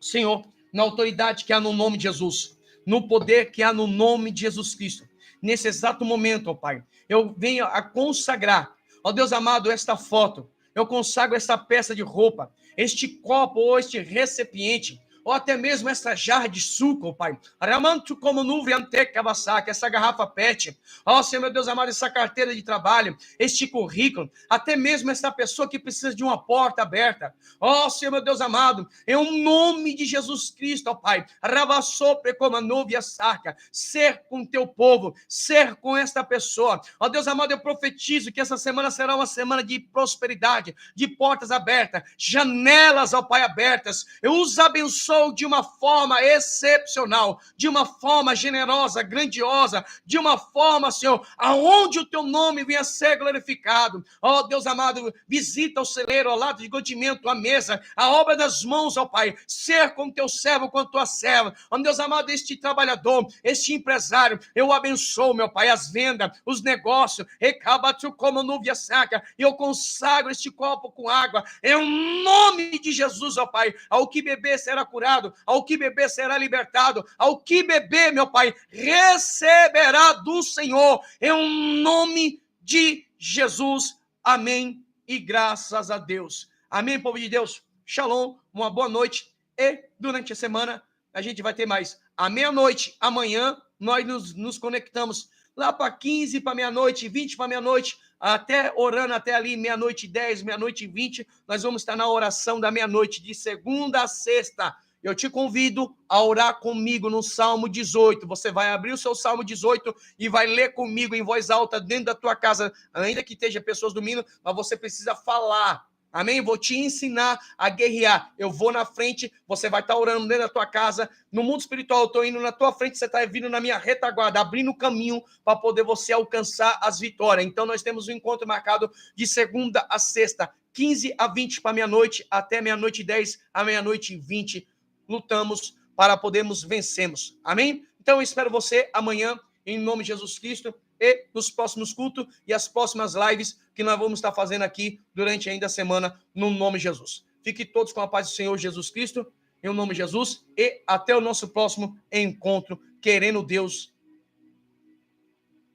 Speaker 1: Senhor, na autoridade que há no nome de Jesus, no poder que há no nome de Jesus Cristo, nesse exato momento, ó Pai, eu venho a consagrar, ó Deus amado, esta foto, eu consagro essa peça de roupa, este copo ou este recipiente, ou até mesmo essa jarra de suco, Pai. Ramanto como nuvem antecavasaca, essa garrafa PET. Ó, Senhor, meu Deus amado, essa carteira de trabalho, este currículo, até mesmo essa pessoa que precisa de uma porta aberta. Ó, Senhor, meu Deus amado, em um nome de Jesus Cristo, ó Pai. Rabassopre como a nuvem a saca. Ser com teu povo, ser com esta pessoa. Ó, Deus amado, eu profetizo que essa semana será uma semana de prosperidade, de portas abertas, janelas, ó Pai, abertas. Eu os abençoo de uma forma excepcional, de uma forma generosa, grandiosa, de uma forma, Senhor, aonde o teu nome venha ser glorificado. Ó Deus amado, visita o celeiro, ao lado de godimento, a mesa, a obra das mãos, ó Pai, ser com teu servo, com tua serva. Ó Deus amado, este trabalhador, este empresário, eu abençoo, meu Pai, as vendas, os negócios, recabatu como nuvem saca, e eu consagro este copo com água, em nome de Jesus, ó Pai, ao que beber será curado, ao que beber será libertado, ao que beber, meu Pai, receberá do Senhor, em nome de Jesus, amém, e graças a Deus, amém, povo de Deus, shalom, uma boa noite, e durante a semana, a gente vai ter mais, à meia-noite, amanhã, nós nos conectamos, lá para 15 para meia-noite, 20 para meia-noite, até orando até ali, meia-noite 10, meia-noite 20, nós vamos estar na oração da meia-noite, de segunda a sexta. Eu te convido a orar comigo no Salmo 18. Você vai abrir o seu Salmo 18 e vai ler comigo em voz alta dentro da tua casa, ainda que esteja pessoas dormindo, mas você precisa falar. Amém? Vou te ensinar a guerrear. Eu vou na frente, você vai estar orando dentro da tua casa. No mundo espiritual, eu estou indo na tua frente, você está vindo na minha retaguarda, abrindo o caminho para poder você alcançar as vitórias. Então, nós temos um encontro marcado de segunda a sexta, 15 a 20 para meia-noite, até meia-noite 10 a meia-noite 20. Lutamos para podermos vencermos. Amém? Então, eu espero você amanhã, em nome de Jesus Cristo, e nos próximos cultos e as próximas lives que nós vamos estar fazendo aqui durante ainda a semana, no nome de Jesus. Fiquem todos com a paz do Senhor Jesus Cristo, em nome de Jesus, e até o nosso próximo encontro, querendo Deus,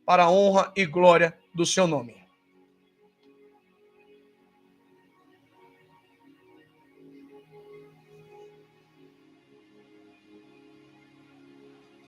Speaker 1: para a honra e glória do seu nome.